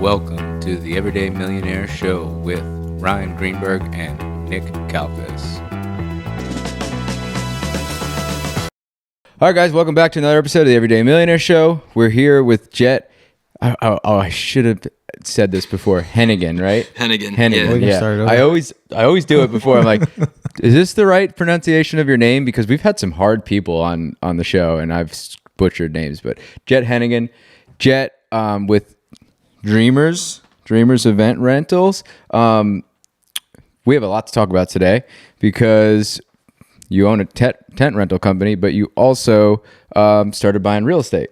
Welcome to the Everyday Millionaire Show with Ryan Greenberg and Nick Kalfas. All right, guys, welcome back to another episode of the Everyday Millionaire Show. We're here with Jett. I should have said this before. Hennigan, right? Hennigan. Yeah. I always do it before. I'm like, is this the right pronunciation of your name? Because we've had some hard people on the show, and I've butchered names. But Jett Hennigan, Jett with Dreamers Event Rentals. We have a lot to talk about today because you own a tent rental company, but you also started buying real estate.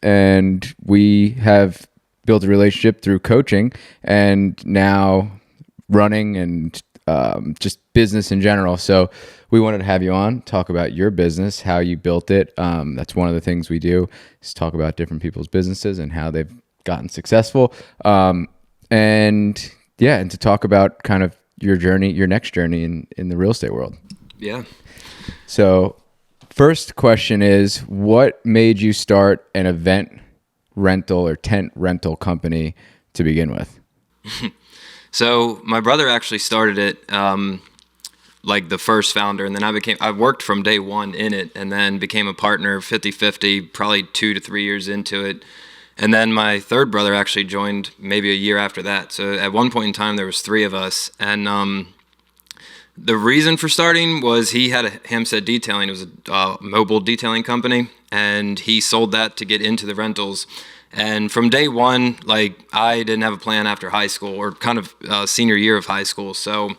And we have built a relationship through coaching and now running and just business in general. So we wanted to have you on, talk about your business, how you built it. That's one of the things we do is talk about different people's businesses and how they've gotten successful. And to talk about kind of your journey, your next journey in the real estate world. Yeah. So first question is, what made you start an event rental or tent rental company to begin with? So my brother actually started it, like the first founder. And then I worked from day one in it and then became a partner 50-50, probably 2 to 3 years into it. And then my third brother actually joined maybe a year after that. So at one point in time, there was 3 of us. And the reason for starting was he had a Hampstead Detailing. It was a mobile detailing company. And he sold that to get into the rentals. And from day one, like I didn't have a plan after high school or kind of senior year of high school. So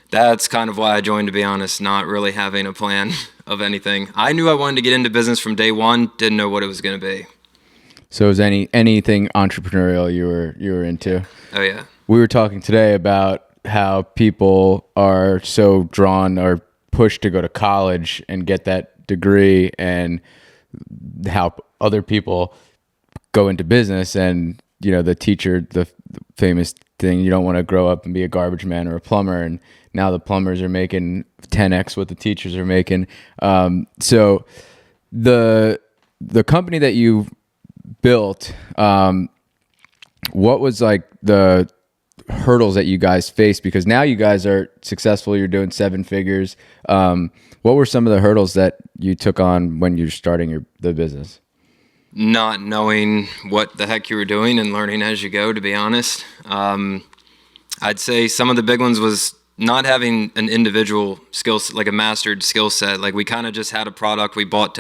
that's kind of why I joined, to be honest, not really having a plan of anything. I knew I wanted to get into business from day one, didn't know what it was going to be. So is anything entrepreneurial you were into? Oh, yeah. We were talking today about how people are so drawn or pushed to go to college and get that degree, and how other people go into business. And, you know, the teacher, the famous thing, you don't want to grow up and be a garbage man or a plumber. And now the plumbers are making 10x what the teachers are making. So the company that you built, what was like the hurdles that you guys faced? Because now you guys are successful, you're doing 7 figures. What were some of the hurdles that you took on when you're starting the business? Not knowing what the heck you were doing and learning as you go, to be honest. I'd say some of the big ones was not having an individual skill, like a mastered skill set. Like we kind of just had a product. We bought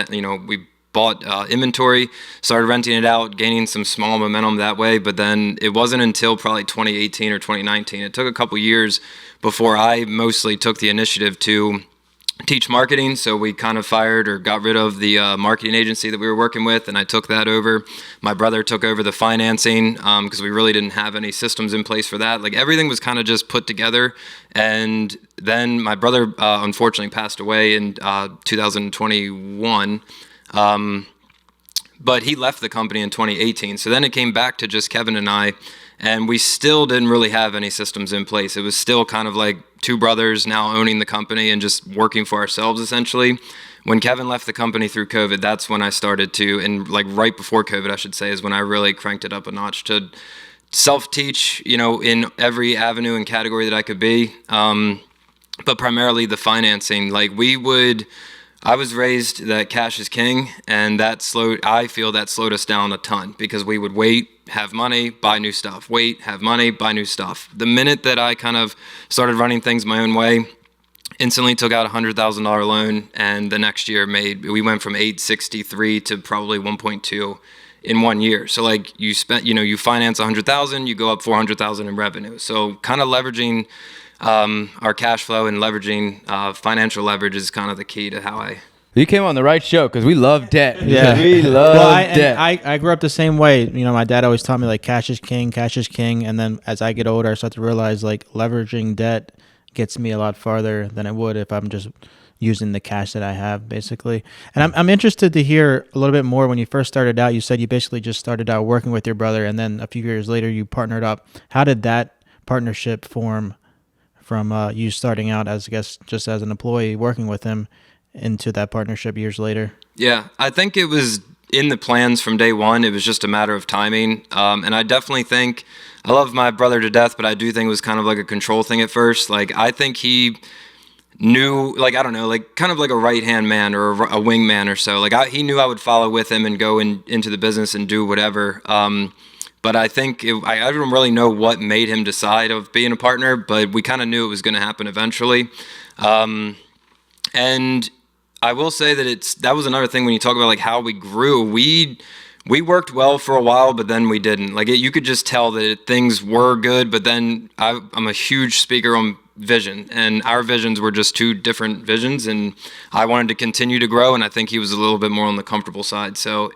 inventory, started renting it out, gaining some small momentum that way. But then it wasn't until probably 2018 or 2019. It took a couple years before I mostly took the initiative to teach marketing. So we kind of fired or got rid of the marketing agency that we were working with, and I took that over. My brother took over the financing because we really didn't have any systems in place for that. Like everything was kind of just put together. And then my brother unfortunately passed away in 2021. But he left the company in 2018. So then it came back to just Kevin and I, and we still didn't really have any systems in place. It was still kind of like 2 brothers now owning the company and just working for ourselves essentially. When Kevin left the company through COVID, that's when I started to, and like right before COVID, I should say, is when I really cranked it up a notch to self-teach, you know, in every avenue and category that I could be. But primarily the financing, I was raised that cash is king, and I feel that slowed us down a ton because we would wait, have money, buy new stuff, wait, have money, buy new stuff. The minute that I kind of started running things my own way, instantly took out a $100,000 loan, and the next year we went from 863 to probably 1.2 in 1 year. So like you finance 100,000, you go up 400,000 in revenue. So kind of leveraging our cash flow and leveraging financial leverage is kind of the key to how You came on the right show because we love debt. Yeah, we love debt. I grew up the same way. You know, my dad always taught me like cash is king. And then as I get older, I start to realize like leveraging debt gets me a lot farther than it would if I'm just using the cash that I have, basically. And I'm interested to hear a little bit more. When you first started out, you said you basically just started out working with your brother, and then a few years later you partnered up. How did that partnership form from you starting out as, I guess, just as an employee working with him into that partnership years later? Yeah, I think it was in the plans from day one. It was just a matter of timing. And I definitely think, I love my brother to death, but I do think it was kind of like a control thing at first. Like, I think he knew, like, I don't know, like kind of like a right-hand man or a wingman or so. Like, he knew I would follow with him and go into the business and do whatever. But I think I don't really know what made him decide of being a partner, but we kind of knew it was going to happen eventually. And I will say that that was another thing when you talk about like how we grew. We worked well for a while, but then we didn't. Like, you could just tell that things were good, but then I'm a huge speaker on vision, and our visions were just two different visions, and I wanted to continue to grow, and I think he was a little bit more on the comfortable side. So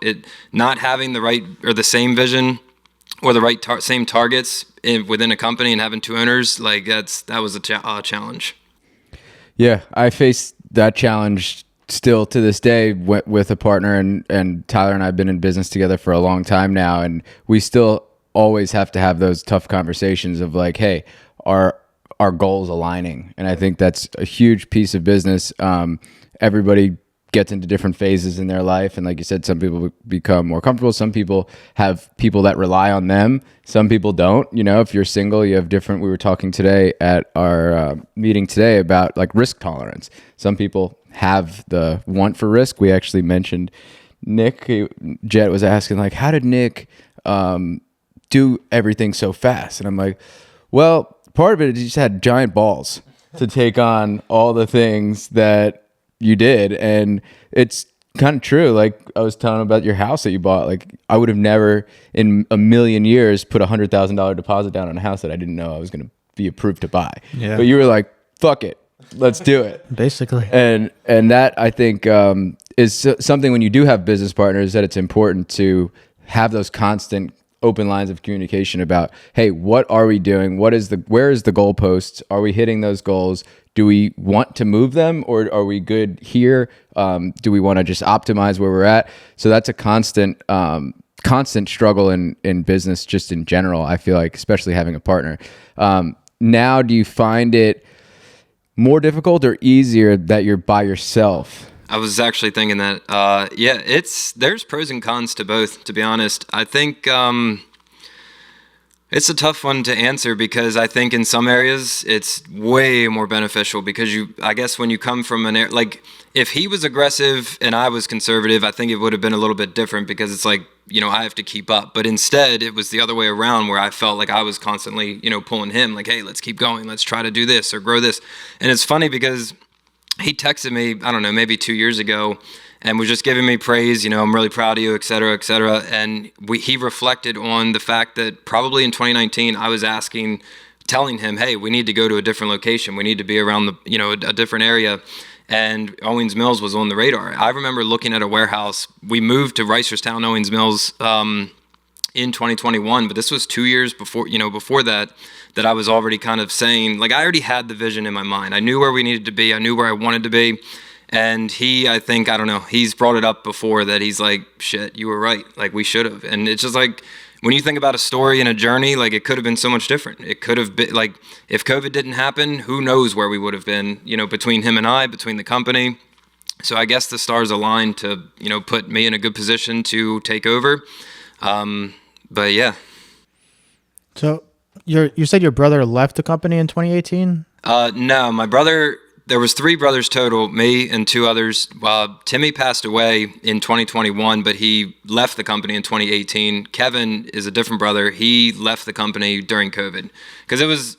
not having the right or the same vision or the right same targets within a company and having two owners, like that was a challenge. Yeah, I faced that challenge still to this day with a partner, and Tyler and I have been in business together for a long time now, and we still always have to have those tough conversations of like, hey, our goals aligning. And I think that's a huge piece of business. Everybody gets into different phases in their life, and like you said, some people become more comfortable, some people have people that rely on them, some people don't. You know, if you're single, you have different. We were talking today at our meeting today about like risk tolerance. Some people have the want for risk. We actually mentioned Nick. Jett was asking like, how did Nick do everything so fast? And I'm like, well, part of it is he just had giant balls to take on all the things that you did. And it's kind of true. Like I was telling about your house that you bought. Like I would have never in a million years put $100,000 deposit down on a house that I didn't know I was going to be approved to buy. Yeah. But you were like, fuck it, let's do it. Basically. And that I think is something when you do have business partners that it's important to have those constant open lines of communication about, hey, what are we doing? Where is the goalposts? Are we hitting those goals? Do we want to move them, or are we good here? Do we want to just optimize where we're at? So that's a constant struggle in business, just in general. I feel like, especially having a partner. Now, do you find it more difficult or easier that you're by yourself? I was actually thinking that, there's pros and cons to both, to be honest. I think it's a tough one to answer because I think in some areas it's way more beneficial because I guess when you come from like if he was aggressive and I was conservative, I think it would have been a little bit different because it's like, I have to keep up. But instead it was the other way around where I felt like I was constantly, pulling him like, hey, let's keep going. Let's try to do this or grow this. And it's funny because he texted me, I don't know, maybe 2 years ago, and was just giving me praise, I'm really proud of you, et cetera, et cetera. And he reflected on the fact that probably in 2019, I was telling him, hey, we need to go to a different location. We need to be around a different area. And Owings Mills was on the radar. I remember looking at a warehouse. We moved to Reisterstown, Owings Mills, in 2021, but this was 2 years before that I was already kind of saying, like, I already had the vision in my mind. I knew where we needed to be. I knew where I wanted to be. And he's brought it up before that he's like, shit, you were right. Like, we should have. And it's just like, when you think about a story and a journey, like, it could have been so much different. It could have been, like, if COVID didn't happen, who knows where we would have been, between him and I, between the company. So I guess the stars aligned to, put me in a good position to take over. But yeah. So you said your brother left the company in 2018? No, my brother, there was 3 brothers total, me and 2 others. Timmy passed away in 2021, but he left the company in 2018. Kevin is a different brother. He left the company during COVID because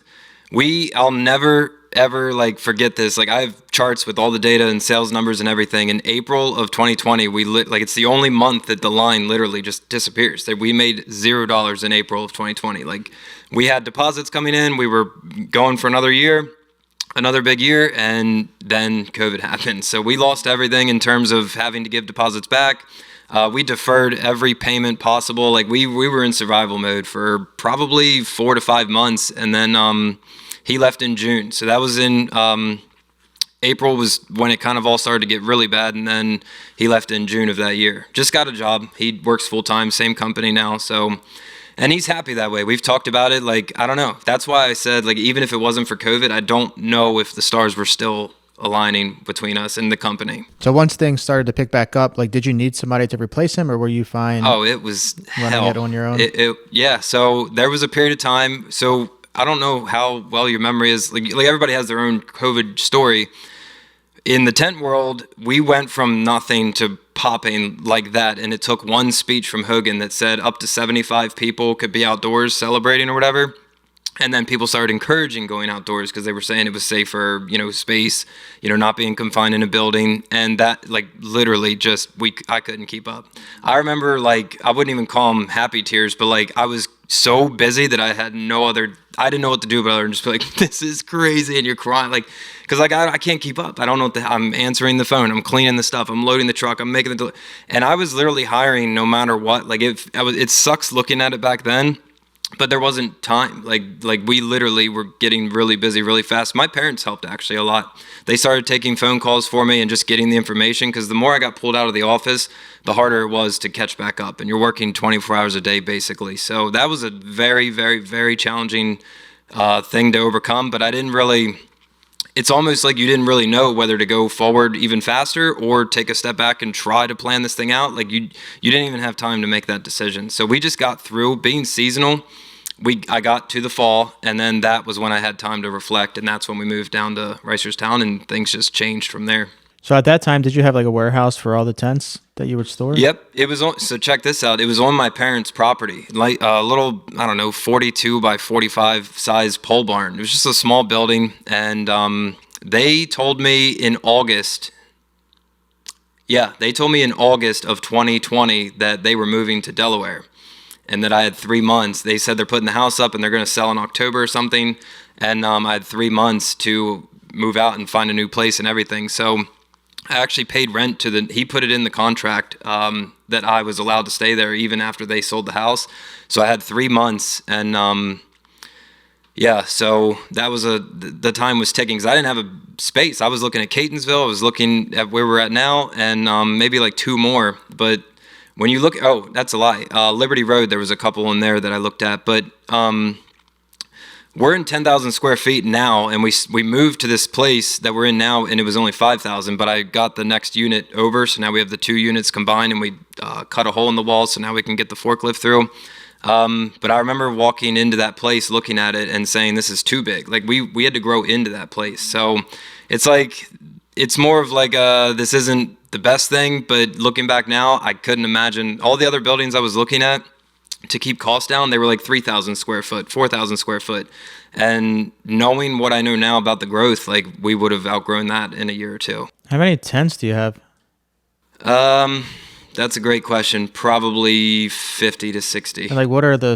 I'll never ever like forget this. Like, I have charts with all the data and sales numbers and everything. In April of 2020, it's the only month that the line literally just disappears. That we made $0 in April of 2020. Like, we had deposits coming in. We were going for another big year, and then COVID happened. So we lost everything in terms of having to give deposits back. We deferred every payment possible. Like, we were in survival mode for probably 4 to 5 months, and then he left in June. So that was in April was when it kind of all started to get really bad, and then he left in June of that year. Just got a job. He works full-time, same company now. So, and he's happy that way. We've talked about it. Like, I don't know. That's why I said, like, even if it wasn't for COVID, I don't know if the stars were still aligning between us and the company. So once things started to pick back up, like, did you need somebody to replace him, or were you fine? Oh, it was running hell. it on your own? Yeah. So there was a period of time. So I don't know how well your memory is. Like everybody has their own COVID story. In the tent world, we went from nothing to popping like that. And it took one speech from Hogan that said up to 75 people could be outdoors celebrating or whatever. And then people started encouraging going outdoors because they were saying it was safer, space, not being confined in a building. And that, like, literally just, I couldn't keep up. I remember, like, I wouldn't even call them happy tears, but, like, I was so busy that I didn't know what to do but other than just be like, this is crazy, and you're crying, like, because, like, I can't keep up. I don't know I'm answering the phone, I'm cleaning the stuff, I'm loading the truck, I'm making and I was literally hiring no matter what. Like, it sucks looking at it back then. But there wasn't time. Like we literally were getting really busy really fast. My parents helped actually a lot. They started taking phone calls for me and just getting the information, because the more I got pulled out of the office, the harder it was to catch back up. And you're working 24 hours a day basically. So that was a very, very, very challenging thing to overcome. But I didn't really. It's almost like you didn't really know whether to go forward even faster or take a step back and try to plan this thing out. Like you didn't even have time to make that decision. So we just got through being seasonal. I got to the fall, and then that was when I had time to reflect, and that's when we moved down to Reisterstown, and things just changed from there. So at that time, did you have like a warehouse for all the tents that you would store? Yep. It was on, so check this out. It was on my parents' property, like a little, 42 by 45 size pole barn. It was just a small building. And they told me in August of 2020 that they were moving to Delaware and that I had 3 months. They said they're putting the house up and they're going to sell in October or something. And I had 3 months to move out and find a new place and everything. So I actually paid rent he put it in the contract that I was allowed to stay there even after they sold the house. So I had 3 months, and so that was the time was ticking because I didn't have a space. I was looking at Catonsville, I was looking at where we're at now, and maybe like 2 more. But when you look, that's a lie. Liberty Road, there was a couple in there that I looked at, but we're in 10,000 square feet now, and we moved to this place that we're in now, and it was only 5,000, but I got the next unit over, so now we have the 2 units combined, and we cut a hole in the wall, so now we can get the forklift through. But I remember walking into that place, looking at it, and saying, this is too big. Like, we had to grow into that place. So it's like, it's more of like, this isn't the best thing, but looking back now, I couldn't imagine all the other buildings I was looking at. To keep costs down, they were like 3,000 square foot, 4,000 square foot. And knowing what I know now about the growth, like, we would have outgrown that in a year or 2. How many tents do you have? That's a great question. Probably 50 to 60. And like, what are the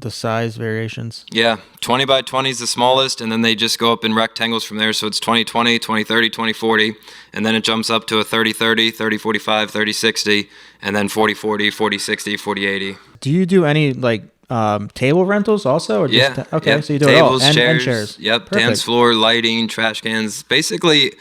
size variations? Yeah, 20 by 20 is the smallest, and then they just go up in rectangles from there. So it's 20-20, 20-30, 20-40, and then it jumps up to a 30-30, 30-45, 30-60, and then 40-40, 40-60, 40-80. Do you do any like table rentals also? Or just yeah. Okay, yep. so you do tables, it all. Chairs, and chairs. Yep, Perfect. Dance floor, lighting, trash cans. Basically,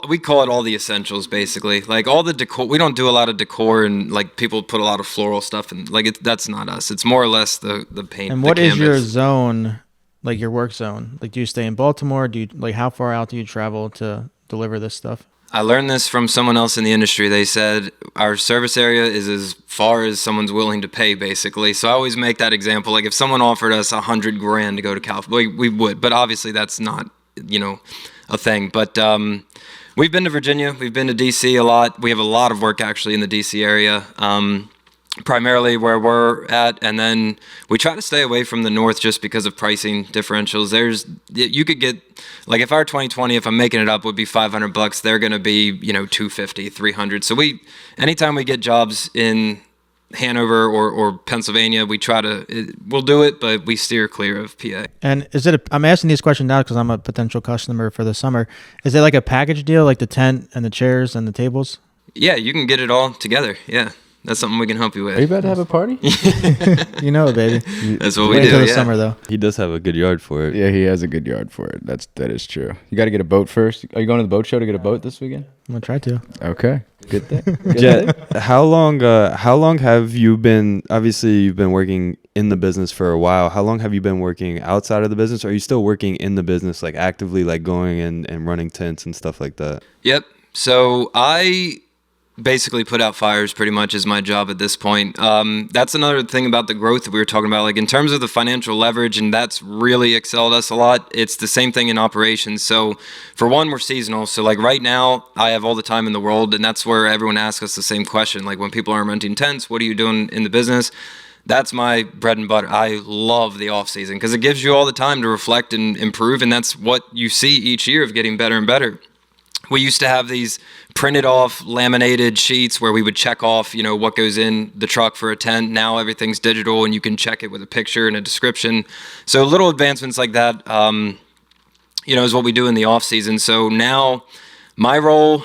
we call it all the essentials, basically. Like, all the decor. We don't do a lot of decor, and like people put a lot of floral stuff, and like that's not us. It's more or less the paint. And what is your zone, like your work zone? Like, do you stay in Baltimore? How far out do you travel to deliver this stuff? I learned this from someone else in the industry. They said our service area is as far as someone's willing to pay, basically. So I always make that example. Like, if someone offered us $100,000 to go to California, we would. But obviously that's not, a thing. But we've been to Virginia. We've been to D.C. a lot. We have a lot of work actually in the D.C. area, primarily where we're at. And then we try to stay away from the north just because of pricing differentials. You could get, like, if our 2020, if I'm making it up, would be $500, they're going to be, $250, $300. So anytime we get jobs in Hanover or Pennsylvania, we'll do it, but we steer clear of PA. And I'm asking these questions now because I'm a potential customer for the summer. Is it like a package deal, like the tent and the chairs and the tables? Yeah, you can get it all together. Yeah. That's something we can help you with. Are you about to have a party? Baby. That's what we Wait do. till the summer, though. He does have a good yard for it. Yeah, he has a good yard for it. That is true. You got to get a boat first. Are you going to the boat show to get a boat this weekend? I'm gonna try to. Okay, good thing. Jett, how long have you been? Obviously, you've been working in the business for a while. How long have you been working outside of the business? Or are you still working in the business, like actively, like going and running tents and stuff like that? Yep. So I basically put out fires pretty much is my job at this point. That's another thing about the growth that we were talking about, like in terms of the financial leverage, and that's really excelled us a lot. It's the same thing in operations. So for one, we're seasonal. So like right now I have all the time in the world, and that's where everyone asks us the same question. Like when people are renting tents, what are you doing in the business? That's my bread and butter. I love the off season because it gives you all the time to reflect and improve. And that's what you see each year of getting better and better. We used to have these printed off laminated sheets where we would check off, what goes in the truck for a tent. Now everything's digital and you can check it with a picture and a description. So little advancements like that, is what we do in the off season. So now my role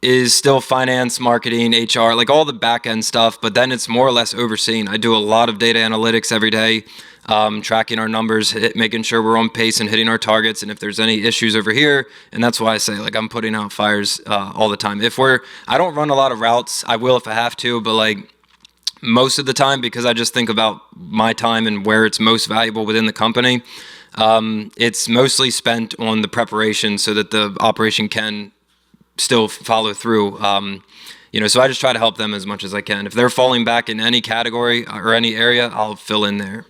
is still finance, marketing, HR, like all the back end stuff, but then it's more or less overseen. I do a lot of data analytics every day. Tracking our numbers, making sure we're on pace and hitting our targets. And if there's any issues over here, and that's why I say like I'm putting out fires all the time. I don't run a lot of routes. I will if I have to, but like most of the time, because I just think about my time and where it's most valuable within the company, it's mostly spent on the preparation so that the operation can still follow through. So I just try to help them as much as I can. If they're falling back in any category or any area, I'll fill in there.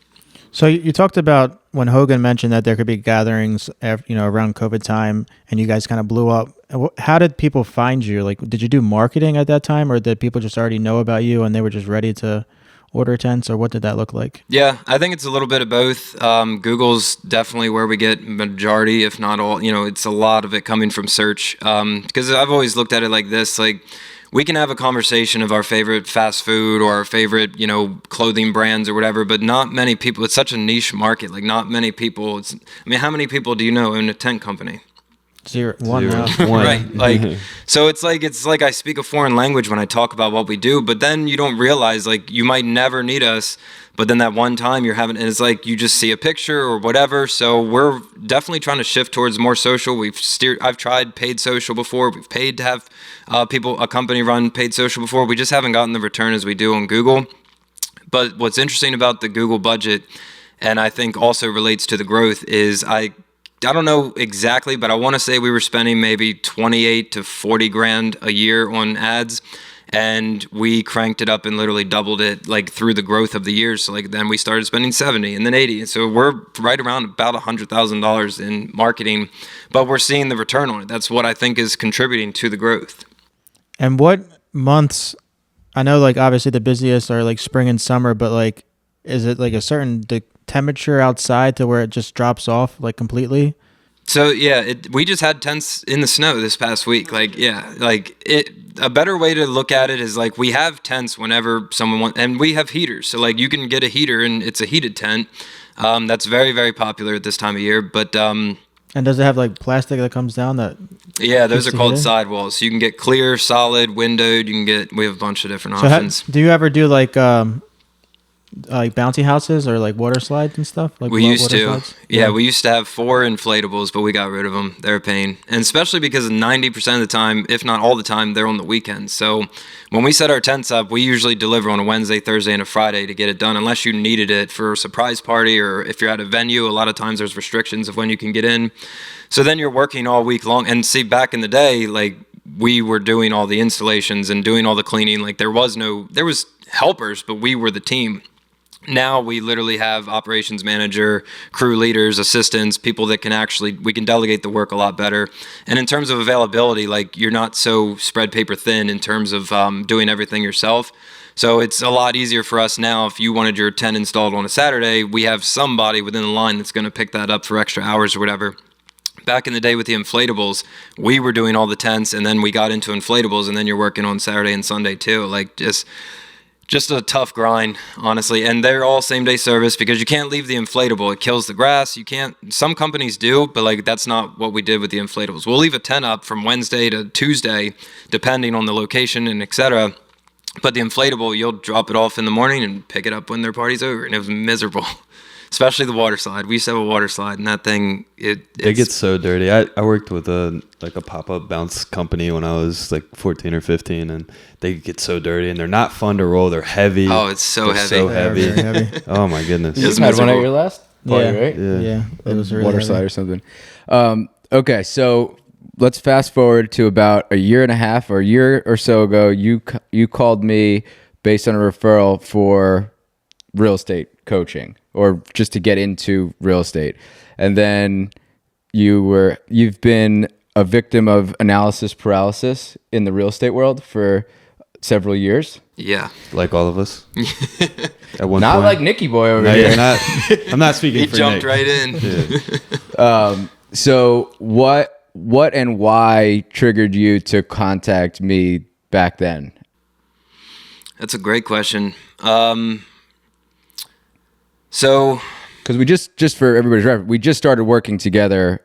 So you talked about when Hogan mentioned that there could be gatherings, around COVID time, and you guys kind of blew up. How did people find you? Like, did you do marketing at that time, or did people just already know about you and they were just ready to order tents, or what did that look like? Yeah, I think it's a little bit of both. Google's definitely where we get majority, if not all. It's a lot of it coming from search. Because I've always looked at it like this, like, we can have a conversation of our favorite fast food or our favorite, clothing brands or whatever, but not many people, it's such a niche market. Like not many people, how many people do you know own a tent company? Zero. One. Right. Like, so it's like I speak a foreign language when I talk about what we do, but then you don't realize like you might never need us, but then that one time you're having, and it's like you just see a picture or whatever. So we're definitely trying to shift towards more social. I've tried paid social before. We've paid to have a company run paid social before. We just haven't gotten the return as we do on Google. But what's interesting about the Google budget, and I think also relates to the growth, is I don't know exactly, but I want to say we were spending maybe 28 to 40 grand a year on ads. And we cranked it up and literally doubled it like through the growth of the years. So like then we started spending 70 and then 80. And so we're right around about $100,000 in marketing, but we're seeing the return on it. That's what I think is contributing to the growth. And what months, I know like obviously the busiest are like spring and summer, but like, is it like a certain temperature outside to where it just drops off like completely? So yeah, we just had tents in the snow this past week. A better way to look at it is like we have tents whenever someone wants, and we have heaters. So like you can get a heater and it's a heated tent. That's very, very popular at this time of year. But and does it have like plastic that comes down that? Yeah, those are called sidewalls. So you can get clear, solid, windowed. We have a bunch of different options. Do you ever do like bouncy houses or like water slides and stuff? Like we used to. Slides? Yeah, we used to have 4 inflatables, but we got rid of them. They're a pain. And especially because 90% of the time, if not all the time, they're on the weekends. So when we set our tents up, we usually deliver on a Wednesday, Thursday, and a Friday to get it done, unless you needed it for a surprise party or if you're at a venue. A lot of times there's restrictions of when you can get in. So then you're working all week long. And see, back in the day, like we were doing all the installations and doing all the cleaning. Like there was helpers, but we were the team. Now we literally have operations manager, crew leaders, assistants, people that we can delegate the work a lot better. And in terms of availability, like you're not so spread paper thin in terms of doing everything yourself. So it's a lot easier for us now. If you wanted your tent installed on a Saturday, we have somebody within the line that's going to pick that up for extra hours or whatever. Back in the day with the inflatables, we were doing all the tents, and then we got into inflatables, and then you're working on Saturday and Sunday too. Like just a tough grind, honestly. And they're all same day service because you can't leave the inflatable. It kills the grass. Some companies do, but like that's not what we did with the inflatables. We'll leave a tent up from Wednesday to Tuesday, depending on the location and etc. But the inflatable, you'll drop it off in the morning and pick it up when their party's over. And it was miserable. especially the water slide. We used to have a water slide, and that thing, It gets so dirty. I worked with a pop-up bounce company when I was like 14 or 15, and they get so dirty, and they're not fun to roll. They're heavy. Oh, it's so They're heavy. so heavy. Very heavy. Oh my goodness. It's You had one at miserable. your last party, right? Yeah. It was really water heavy. slide or something. Okay, so let's fast forward to about a year and a half or a year or so ago. You called me based on a referral for real estate coaching, or just to get into real estate, and then you've been a victim of analysis paralysis in the real estate world for several years. Yeah. Like all of us. At one Not point. like Nicky Boy over No, here. yeah, I'm not speaking He for jumped Nick. right in. So what and why triggered you to contact me back then? That's a great question. So Because we just for everybody's reference, we just started working together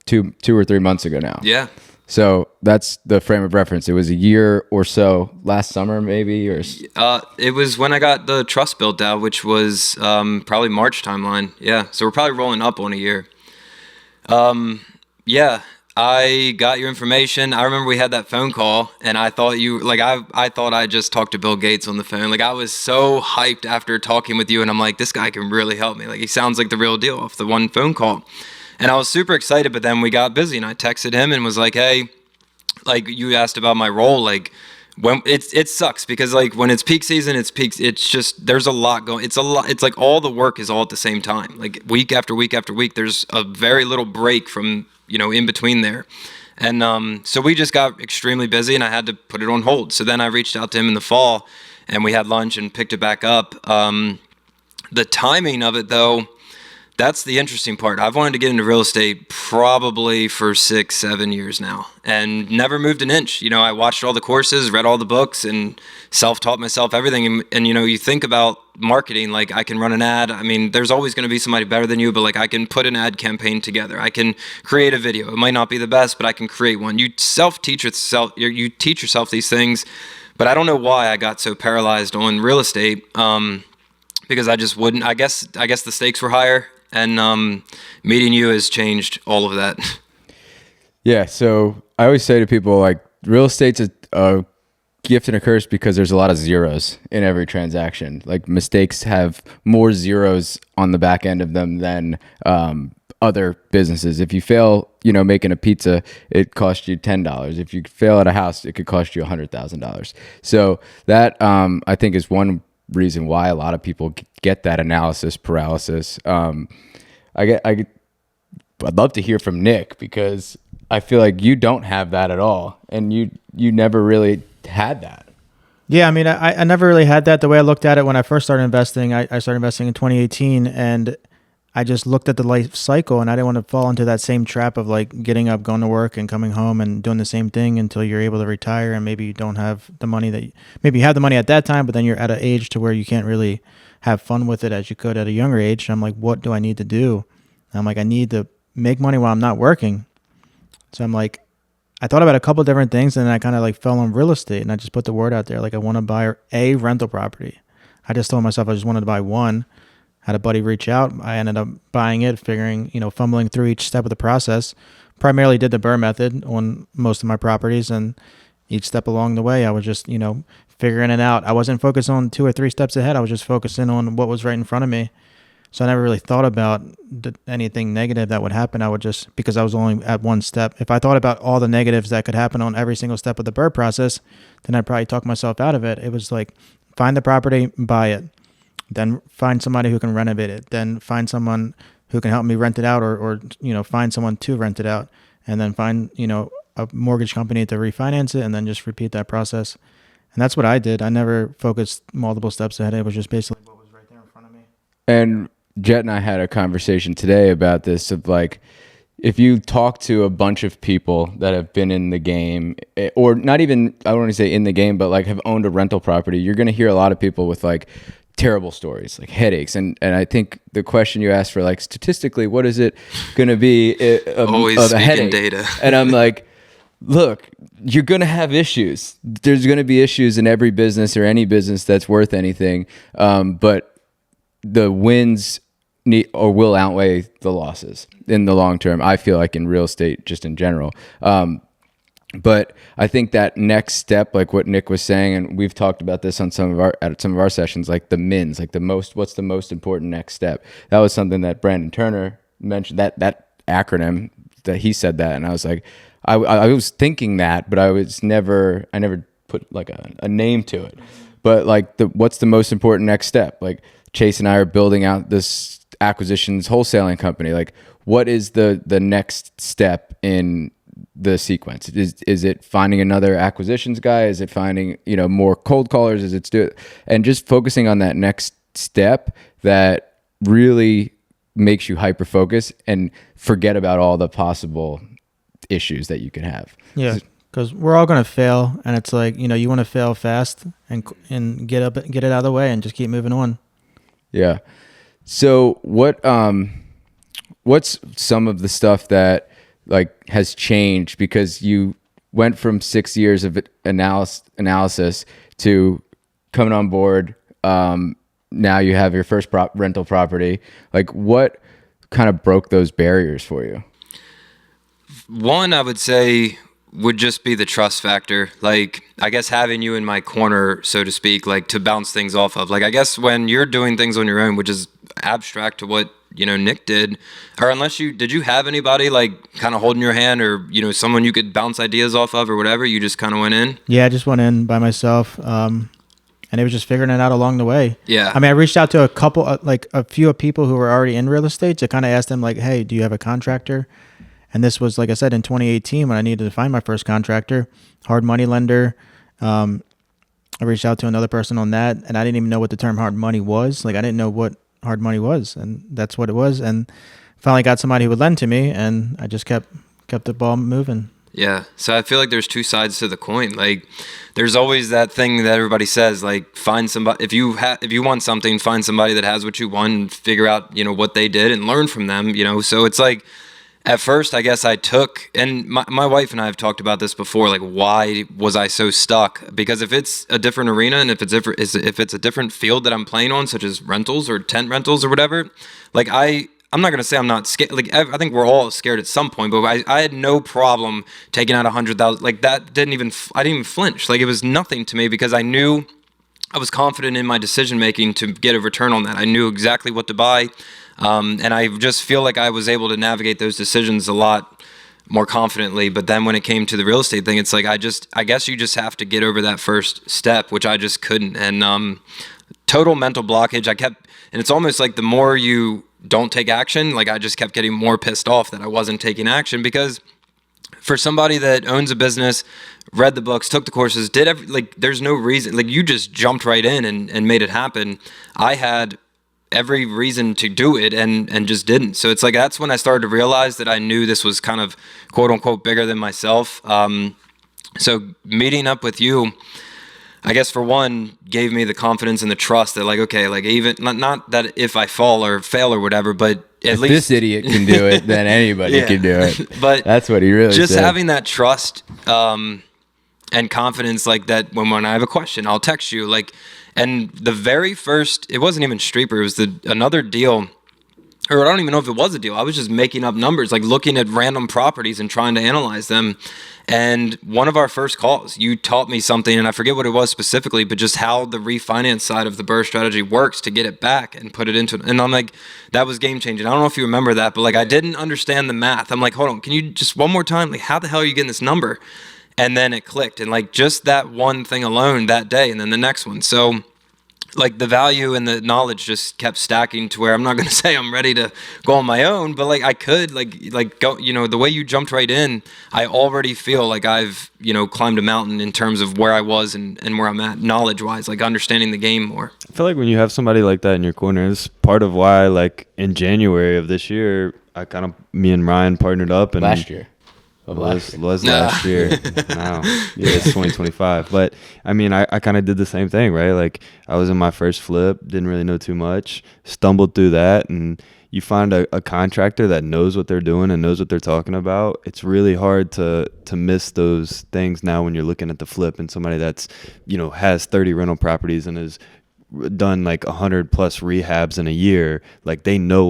two or 3 months ago now. yeah, So that's the frame of reference. It was a year or so last summer, maybe, or it was when I got the trust built out, which was probably March timeline. Yeah, so we're probably rolling up on a year. Yeah, I got your information. I remember we had that phone call, and I thought I thought I just talked to Bill Gates on the phone. Like, I was so hyped after talking with you, and I'm like, this guy can really help me. Like, he sounds like the real deal off the one phone call. And I was super excited, but then we got busy, and I texted him and was like, hey, like, you asked about my role, like, when it sucks because, like, when it's peak season, it's just, there's a lot going. It's like all the work is all at the same time. Like, week after week after week, there's a very little break from, in between there. And so we just got extremely busy, and I had to put it on hold. So then I reached out to him in the fall, and we had lunch and picked it back up. The timing of it, though, that's the interesting part. I've wanted to get into real estate probably for 6-7 years now, and never moved an inch. I watched all the courses, read all the books, and self-taught myself everything. And you think about marketing, like, I can run an ad. I mean, there's always going to be somebody better than you, but, like, I can put an ad campaign together. I can create a video. It might not be the best, but I can create one. You teach yourself these things. But I don't know why I got so paralyzed on real estate, because I just wouldn't. I guess the stakes were higher. And meeting you has changed all of that. yeah. So I always say to people, like, real estate's a gift and a curse because there's a lot of zeros in every transaction. Like, mistakes have more zeros on the back end of them than other businesses. If you fail, making a pizza, it costs you $10. If you fail at a house, it could cost you $100,000. So that I think is one reason why a lot of people get that analysis paralysis. I'd love to hear from Nick, because I feel like you don't have that at all, and you never really had that. Yeah, I mean, I never really had that. The way I looked at it when I first started investing, I started investing in 2018, and I just looked at the life cycle, and I didn't want to fall into that same trap of, like, getting up, going to work, and coming home and doing the same thing until you're able to retire, and maybe you don't have the money maybe you have the money at that time, but then you're at an age to where you can't really have fun with it as you could at a younger age. And I'm like, what do I need to do? And I'm like, I need to make money while I'm not working. So I'm like, I thought about a couple of different things, and then I kind of, like, fell on real estate, and I just put the word out there. Like, I want to buy a rental property. I just told myself I just wanted to buy one. Had a buddy reach out. I ended up buying it, figuring, fumbling through each step of the process. Primarily did the BRRRR method on most of my properties, and each step along the way, I was just, figuring it out. I wasn't focused on 2 or 3 steps ahead. I was just focusing on what was right in front of me. So I never really thought about anything negative that would happen. I would just, because I was only at one step. If I thought about all the negatives that could happen on every single step of the BRRRR process, then I'd probably talk myself out of it. It was like, find the property, buy it. Then find somebody who can renovate it. Then find someone who can help me rent it out, or find someone to rent it out. And then find, a mortgage company to refinance it, and then just repeat that process. And that's what I did. I never focused multiple steps ahead. It was just basically what was right there in front of me. And Jett and I had a conversation today about this, of, like, if you talk to a bunch of people that have been in the game, or not even, I don't want to say in the game, but, like, have owned a rental property, you're going to hear a lot of people with, like, terrible stories, like headaches. And I think the question you asked for, like, statistically, what is it going to be Always of a speaking headache? data. And I'm like, look, you're going to have issues. There's going to be issues in every business, or any business that's worth anything. But the wins need or will outweigh the losses in the long term. I feel like in real estate, just in general. But I think that next step, like what Nick was saying, and we've talked about this on some of our sessions, like the MINS, like what's the most important next step? That was something that Brandon Turner mentioned, that acronym, that he said that, and I was like, I was thinking that, but I never put like a name to it. But like what's the most important next step? Like Chase and I are building out this acquisitions wholesaling company. Like what is the next step in the sequence? Is it finding another acquisitions guy? Is it finding, more cold callers? Is it and just focusing on that next step that really makes you hyper focus and forget about all the possible issues that you can have. Yeah, because we're all gonna fail, and it's like, you want to fail fast and get it out of the way and just keep moving on. Yeah. So what's some of the stuff that like has changed, because you went from 6 years of analysis to coming on board? Now you have your first rental property. Like what kind of broke those barriers for you? One, I would say, would just be the trust factor. Like, I guess having you in my corner, so to speak, like to bounce things off of. Like, I guess when you're doing things on your own, which is abstract to what, Nick did, or unless did you have anybody like kind of holding your hand, or, someone you could bounce ideas off of or whatever? You just kind of went in? Yeah, I just went in by myself. And it was just figuring it out along the way. Yeah. I mean, I reached out to a few people who were already in real estate to kind of ask them like, hey, do you have a contractor? And this was, like I said, in 2018 when I needed to find my first contractor, hard money lender. I reached out to another person on that, and I didn't even know what the term hard money was. Like, I didn't know what hard money was, and that's what it was. And finally got somebody who would lend to me, and I just kept the ball moving. Yeah. So I feel like there's two sides to the coin. Like, there's always that thing that everybody says, like, find somebody, if you want something, find somebody that has what you want and figure out, what they did and learn from them, So it's like, at first, I guess I took, and my wife and I have talked about this before, like, why was I so stuck? Because if it's a different arena, and if it's a different field that I'm playing on, such as rentals or tent rentals or whatever, like, I'm not going to say I'm not scared. Like, I think we're all scared at some point, but I had no problem taking out 100,000. Like, that I didn't even flinch. Like, it was nothing to me, because I knew, I was confident in my decision making to get a return on that. I knew exactly what to buy. And I just feel like I was able to navigate those decisions a lot more confidently. But then when it came to the real estate thing, it's like, I guess you just have to get over that first step, which I just couldn't. And total mental blockage. And it's almost like the more you don't take action, like, I just kept getting more pissed off that I wasn't taking action, because for somebody that owns a business, read the books, took the courses, there's no reason, like, you just jumped right in and made it happen. I had every reason to do it and just didn't. So it's like, that's when I started to realize that I knew this was kind of quote unquote bigger than myself. So meeting up with you, I guess, for one, gave me the confidence and the trust that, like, okay, like, even not that if I fall or fail or whatever, but at least this idiot can do it, then anybody can do it. But that's what he really just said. Having that trust and confidence, like that, when I have a question, I'll text you, like. And the very first, it wasn't even Streeper, it was another deal, or I don't even know if it was a deal. I was just making up numbers, like looking at random properties and trying to analyze them. And one of our first calls, you taught me something, and I forget what it was specifically, but just how the refinance side of the BRRRR strategy works to get it back and put it into it. And I'm like, that was game changing. I don't know if you remember that, but like, I didn't understand the math. I'm like, hold on, can you just one more time? Like, how the hell are you getting this number? And then it clicked, and like, just that one thing alone that day, and then the next one. So like, the value and the knowledge just kept stacking to where I'm not going to say I'm ready to go on my own, but like, I could like go, the way you jumped right in, I already feel like I've, climbed a mountain in terms of where I was and where I'm at knowledge wise, like understanding the game more. I feel like when you have somebody like that in your corner, it's part of why, like, in January of this year, me and Ryan partnered up, and last year. Was last year. Now, it's 2025. But I mean, I kind of did the same thing, right? Like, I was in my first flip, didn't really know too much, stumbled through that, and you find a contractor that knows what they're doing and knows what they're talking about. It's really hard to miss those things now when you're looking at the flip, and somebody that's, has 30 rental properties and is done like 100 plus rehabs in a year, like they know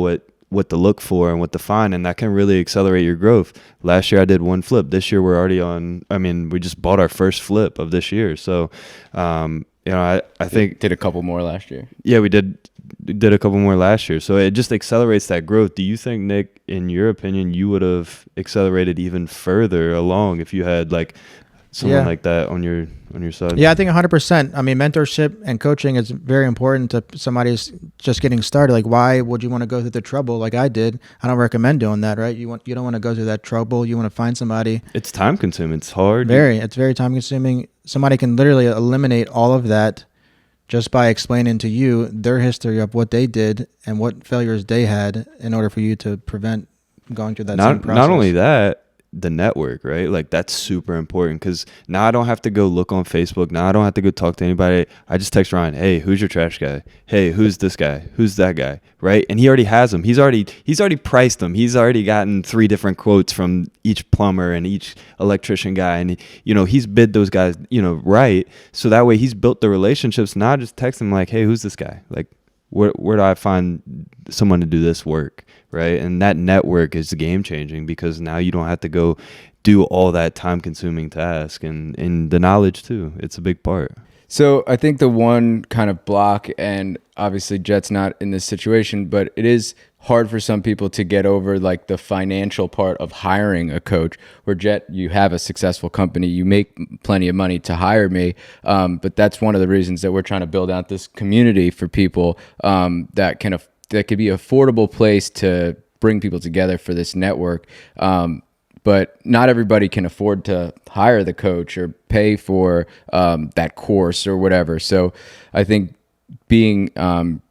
what to look for and what to find, and that can really accelerate your growth. Last year I did one flip. This year we're already on, I mean, we just bought our first flip of this year. So, I think did a couple more last year. Yeah, we did a couple more last year. So it just accelerates that growth. Do you think, Nick, in your opinion, you would have accelerated even further along if you had like someone like that on your side? Yeah, I think 100%. I mean, mentorship and coaching is very important to somebody who's just getting started. Like, why would you want to go through the trouble like I did? I don't recommend doing that, right? You don't want to go through that trouble. You want to find somebody. It's time consuming. It's hard. It's very time consuming. Somebody can literally eliminate all of that just by explaining to you their history of what they did and what failures they had in order for you to prevent going through that same process. Not only that, the network, right? Like that's super important, because now I don't have to go look on Facebook. Now I don't have to go talk to anybody. I just text Ryan, hey, who's your trash guy? Hey, who's this guy? Who's that guy? Right? And he already has them. He's already priced them. He's already gotten 3 different quotes from each plumber and each electrician guy. And, he's bid those guys, right. So that way he's built the relationships. Now I just text him like, hey, who's this guy? Like, where do I find someone to do this work, right? And that network is game changing, because now you don't have to go do all that time consuming task, and the knowledge too. It's a big part. So I think the one kind of block, and obviously Jett's not in this situation, but it is hard for some people to get over like the financial part of hiring a coach. Where Jett, you have a successful company, you make plenty of money to hire me, but that's one of the reasons that we're trying to build out this community for people that could be an affordable place to bring people together for this network. But not everybody can afford to hire the coach or pay for that course or whatever. So I think being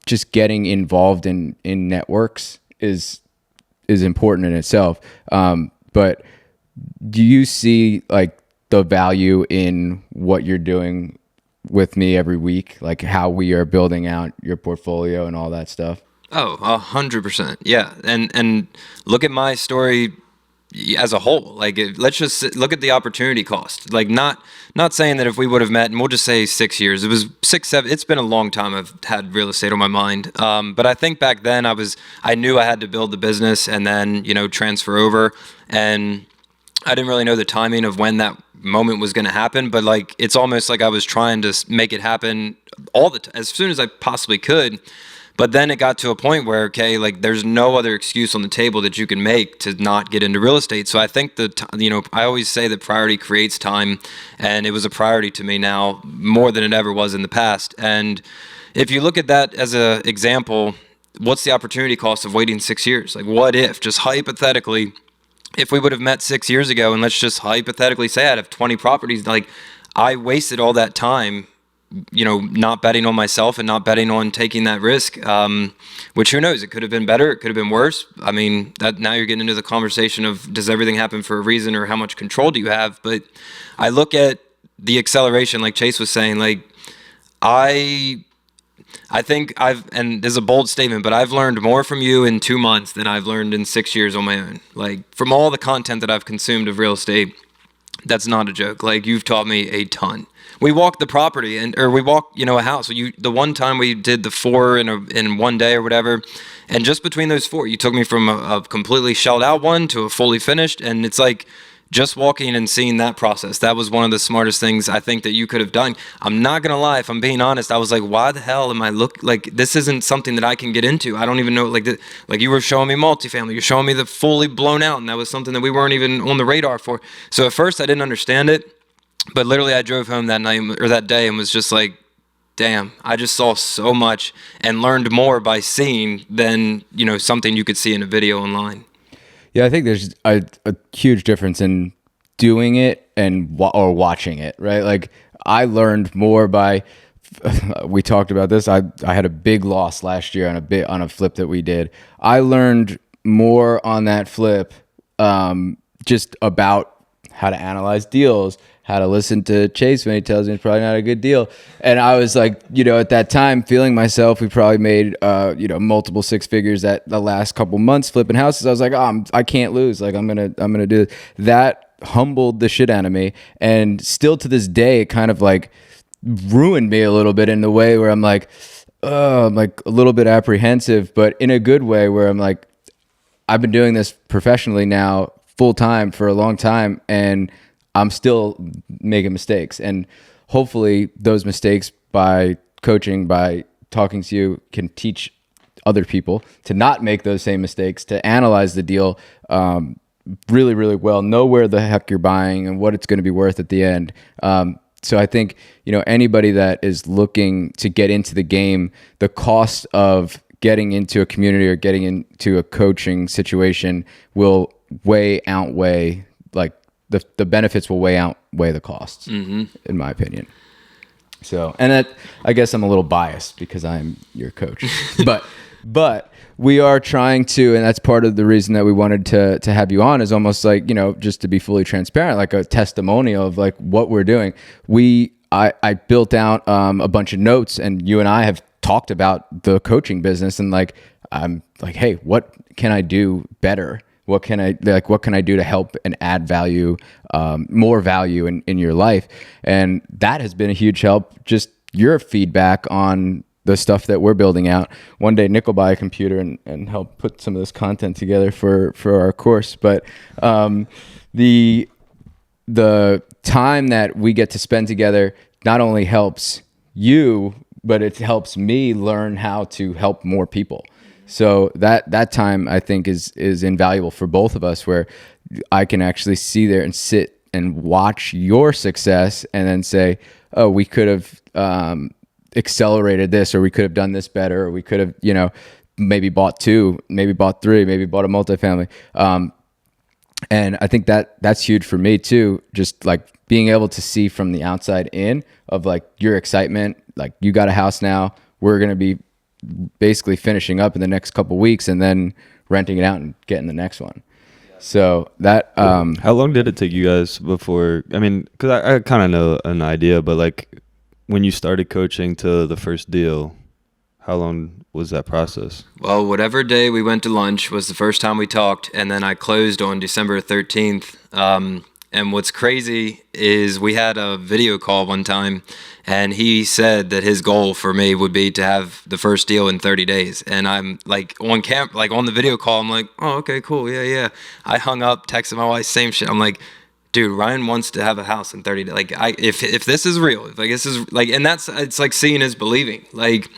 just getting involved in networks is important in itself. But do you see like the value in what you're doing with me every week, like how we are building out your portfolio and all that stuff? Oh, 100%. Yeah. And look at my story as a whole. Like, let's just look at the opportunity cost. Like, not saying that if we would have met, and we'll just say 6 years, it was 6, 7, it's been a long time I've had real estate on my mind. But I think back then I knew I had to build the business and then, transfer over. And I didn't really know the timing of when that moment was going to happen, but like, it's almost like I was trying to make it happen as soon as I possibly could. But then it got to a point where, okay, like there's no other excuse on the table that you can make to not get into real estate. So I think I always say that priority creates time, and it was a priority to me now more than it ever was in the past. And if you look at that as an example, what's the opportunity cost of waiting 6 years? Like, what if, just hypothetically, if we would have met 6 years ago, and let's just hypothetically say I'd have 20 properties, like I wasted all that time, not betting on myself and not betting on taking that risk, which who knows, it could have been better, it could have been worse. I mean, that now you're getting into the conversation of does everything happen for a reason, or how much control do you have? But I look at the acceleration, like Chase was saying, like I think and this is a bold statement, but I've learned more from you in 2 months than I've learned in 6 years on my own. Like, from all the content that I've consumed of real estate, that's not a joke. Like, you've taught me a ton. We walked the property, or we walked, a house. The one time we did the 4 in one day or whatever, and just between those 4, you took me from a completely shelled out one to a fully finished, and it's like just walking and seeing that process. That was one of the smartest things I think that you could have done. I'm not gonna lie, if I'm being honest, I was like, why the hell am I like this isn't something that I can get into. I don't even know, like you were showing me multifamily, you're showing me the fully blown out, and that was something that we weren't even on the radar for. So at first I didn't understand it. But literally, I drove home that night or that day and was just like, damn, I just saw so much and learned more by seeing than, something you could see in a video online. Yeah, I think there's a huge difference in doing it and or watching it, right? Like, I learned more by, we talked about this, I had a big loss last year on a flip that we did. I learned more on that flip just about how to analyze deals, how to listen to Chase when he tells me it's probably not a good deal. And I was like, at that time feeling myself, we probably made, multiple 6 figures at the last couple months flipping houses. I was like, I can't lose. Like, I'm going to do it. That humbled the shit out of me. And still to this day, it kind of like ruined me a little bit in the way where I'm like, I'm like a little bit apprehensive, but in a good way, where I'm like, I've been doing this professionally now full time for a long time, and I'm still making mistakes. And hopefully those mistakes, by coaching, by talking to you, can teach other people to not make those same mistakes, to analyze the deal really, really well, know where the heck you're buying and what it's going to be worth at the end. So I think, anybody that is looking to get into the game, the cost of getting into a community or getting into a coaching situation will outweigh, like the benefits will outweigh the costs, in my opinion. So, and that, I guess I'm a little biased because I'm your coach, but we are trying to, and that's part of the reason that we wanted to have you on, is almost like, just to be fully transparent, like a testimonial of like what we're doing. I built out a bunch of notes, and you and I have talked about the coaching business, and like, I'm like, hey, what can I do better? What can I do to help and add value, more value in your life? And that has been a huge help. Just your feedback on the stuff that we're building out. One day Nick will buy a computer and help put some of this content together for our course. But the time that we get to spend together not only helps you, but it helps me learn how to help more people. So that time, I think, is invaluable for both of us, where I can actually see there and sit and watch your success and then say, oh, we could have accelerated this, or we could have done this better, or we could have, maybe bought 2, maybe bought 3, maybe bought a multifamily. And I think that's huge for me too. Just like being able to see from the outside in of like your excitement, like you got a house now, we're going to be basically finishing up in the next couple weeks and then renting it out and getting the next one. So that, how long did it take you guys before, I mean, cause I kind of know an idea, but like when you started coaching to the first deal, how long was that process? Well, whatever day we went to lunch was the first time we talked, and then I closed on December 13th. And what's crazy is we had a video call one time, and he said that his goal for me would be to have the first deal in 30 days. And I'm like on the video call, I'm like, oh, okay, cool. Yeah. I hung up, texted my wife, same shit. I'm like, dude, Ryan wants to have a house in 30 days. Like, if this is real, if like this is like, and it's like seeing is believing. Like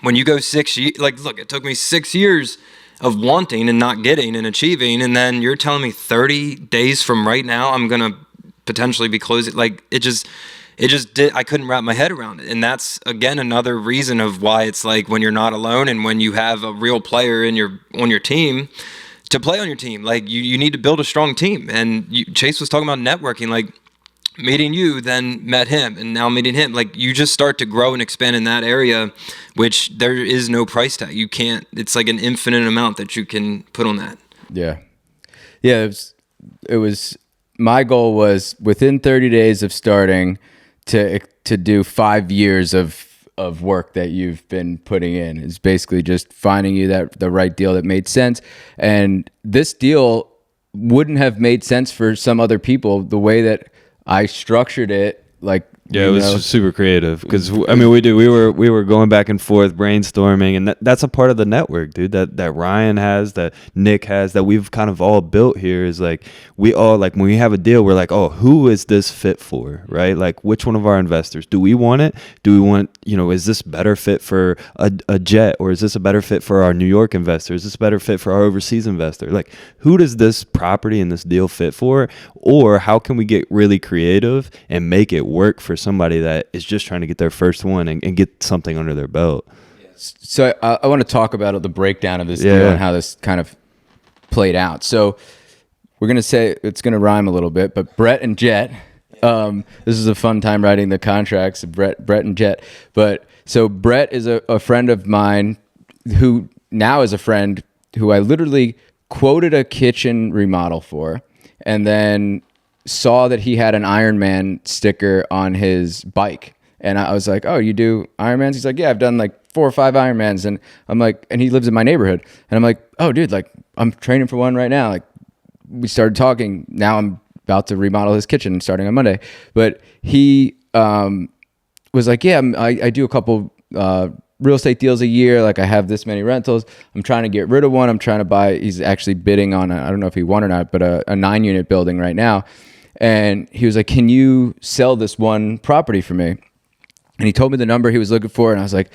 when you go 6 years, like, look, it took me 6 years of wanting and not getting and achieving, and then you're telling me 30 days from right now I'm gonna potentially be closing. Like it just did. I couldn't wrap my head around it, and that's again another reason of why it's like when you're not alone and when you have a real player on your team to play on your team. Like you need to build a strong team. And Chase was talking about networking, like meeting you, then met him, and now meeting him. Like you just start to grow and expand in that area, which there is no price tag. You can't, it's like an infinite amount that you can put on that. Yeah. It was my goal was within 30 days of starting to do 5 years of work that you've been putting in. Is basically just finding you the right deal that made sense. And this deal wouldn't have made sense for some other people. The way that I structured it, like, yeah, it was super creative because I mean we were going back and forth brainstorming, and that's a part of the network, dude, that Ryan has, that Nick has, that we've kind of all built here. Is like we all, like, when we have a deal, we're like, oh, who is this fit for, right? Like which one of our investors do we want it? Do we want, is this better fit for a Jett, or is this a better fit for our New York investor? Is this a better fit for our overseas investor? Like who does this property and this deal fit for? Or how can we get really creative and make it work for somebody that is just trying to get their first one and get something under their belt? So I want to talk about the breakdown of this deal and how this kind of played out. So we're going to say, it's going to rhyme a little bit, but Brett and Jett, this is a fun time writing the contracts, Brett and Jett. But so Brett is a friend of mine who now is a friend who I literally quoted a kitchen remodel for, and then saw that he had an Ironman sticker on his bike. And I was like, oh, you do Ironmans? He's like, yeah, I've done like 4 or 5 Ironmans. And I'm like, and he lives in my neighborhood. And I'm like, oh, dude, like I'm training for one right now. Like we started talking. Now I'm about to remodel his kitchen starting on Monday. But he was like, yeah, I do a couple real estate deals a year. Like I have this many rentals. I'm trying to get rid of one. I'm trying to buy, he's actually bidding on, I don't know if he won or not, but a 9-unit building right now. And he was like, can you sell this one property for me? And he told me the number he was looking for. And I was like,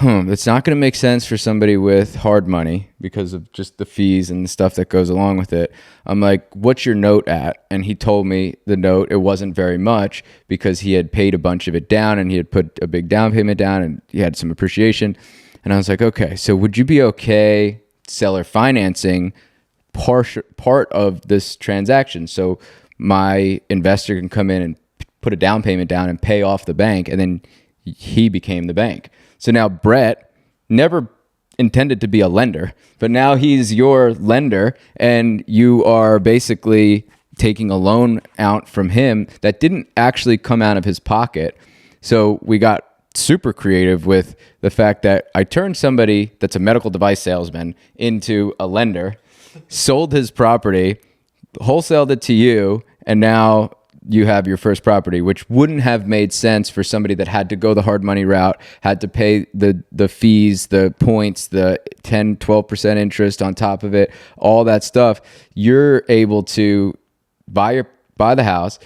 it's not going to make sense for somebody with hard money because of just the fees and the stuff that goes along with it. I'm like, what's your note at? And he told me the note, it wasn't very much because he had paid a bunch of it down and he had put a big down payment down and he had some appreciation. And I was like, okay, so would you be okay seller financing part of this transaction? So my investor can come in and put a down payment down and pay off the bank, and then he became the bank. So now Brett never intended to be a lender, but now he's your lender, and you are basically taking a loan out from him that didn't actually come out of his pocket. So we got super creative with the fact that I turned somebody that's a medical device salesman into a lender, sold his property, wholesaled it to you, and now you have your first property, which wouldn't have made sense for somebody that had to go the hard money route, had to pay the fees, the points, the 10, 12% interest on top of it, all that stuff. You're able to buy the house.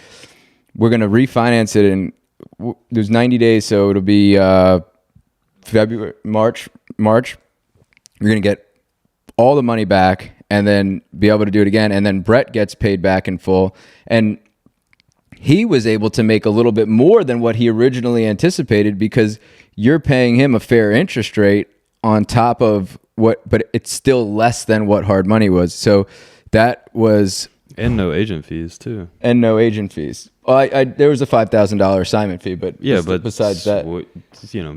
We're going to refinance it in, there's 90 days. So it'll be February, March. You're going to get all the money back and then be able to do it again. And then Brett gets paid back in full. And he was able to make a little bit more than what he originally anticipated because you're paying him a fair interest rate on top of what, but it's still less than what hard money was. So that was... And no agent fees too. And no agent fees. Well, there was a $5,000 assignment fee, but yeah, but besides that,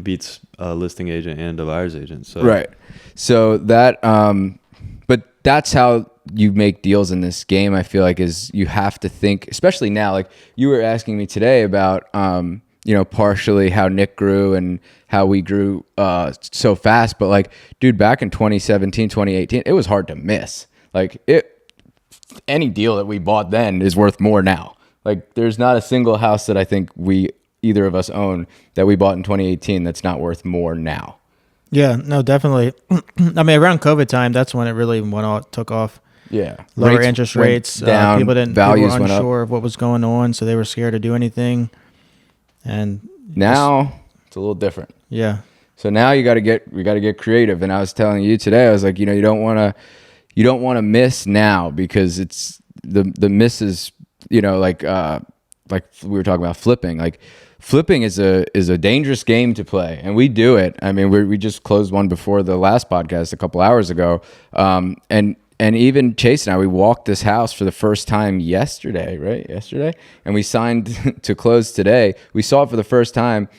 beats a listing agent and a buyer's agent. So right. So that, but that's how you make deals in this game. I feel like is you have to think, especially now. Like you were asking me today about, partially how Nick grew and how we grew so fast. But like, dude, back in 2017, 2018, it was hard to miss. Like any deal that we bought then is worth more now. Like there's not a single house that I think either of us own that we bought in 2018 that's not worth more now. Yeah, no, definitely. I mean, around COVID time, that's when it really took off. Yeah. Lower interest rates. Down, people were values went up. unsure of what was going on, so they were scared to do anything. And now it's a little different. Yeah. So now we got to get creative. And I was telling you today, I was like, you don't want to miss now because it's the misses, like we were talking about flipping. Like flipping is a dangerous game to play, and we do it. I mean, we just closed one before the last podcast a couple hours ago. And even Chase and I, we walked this house for the first time yesterday, right? Yesterday. And we signed to close today. We saw it for the first time.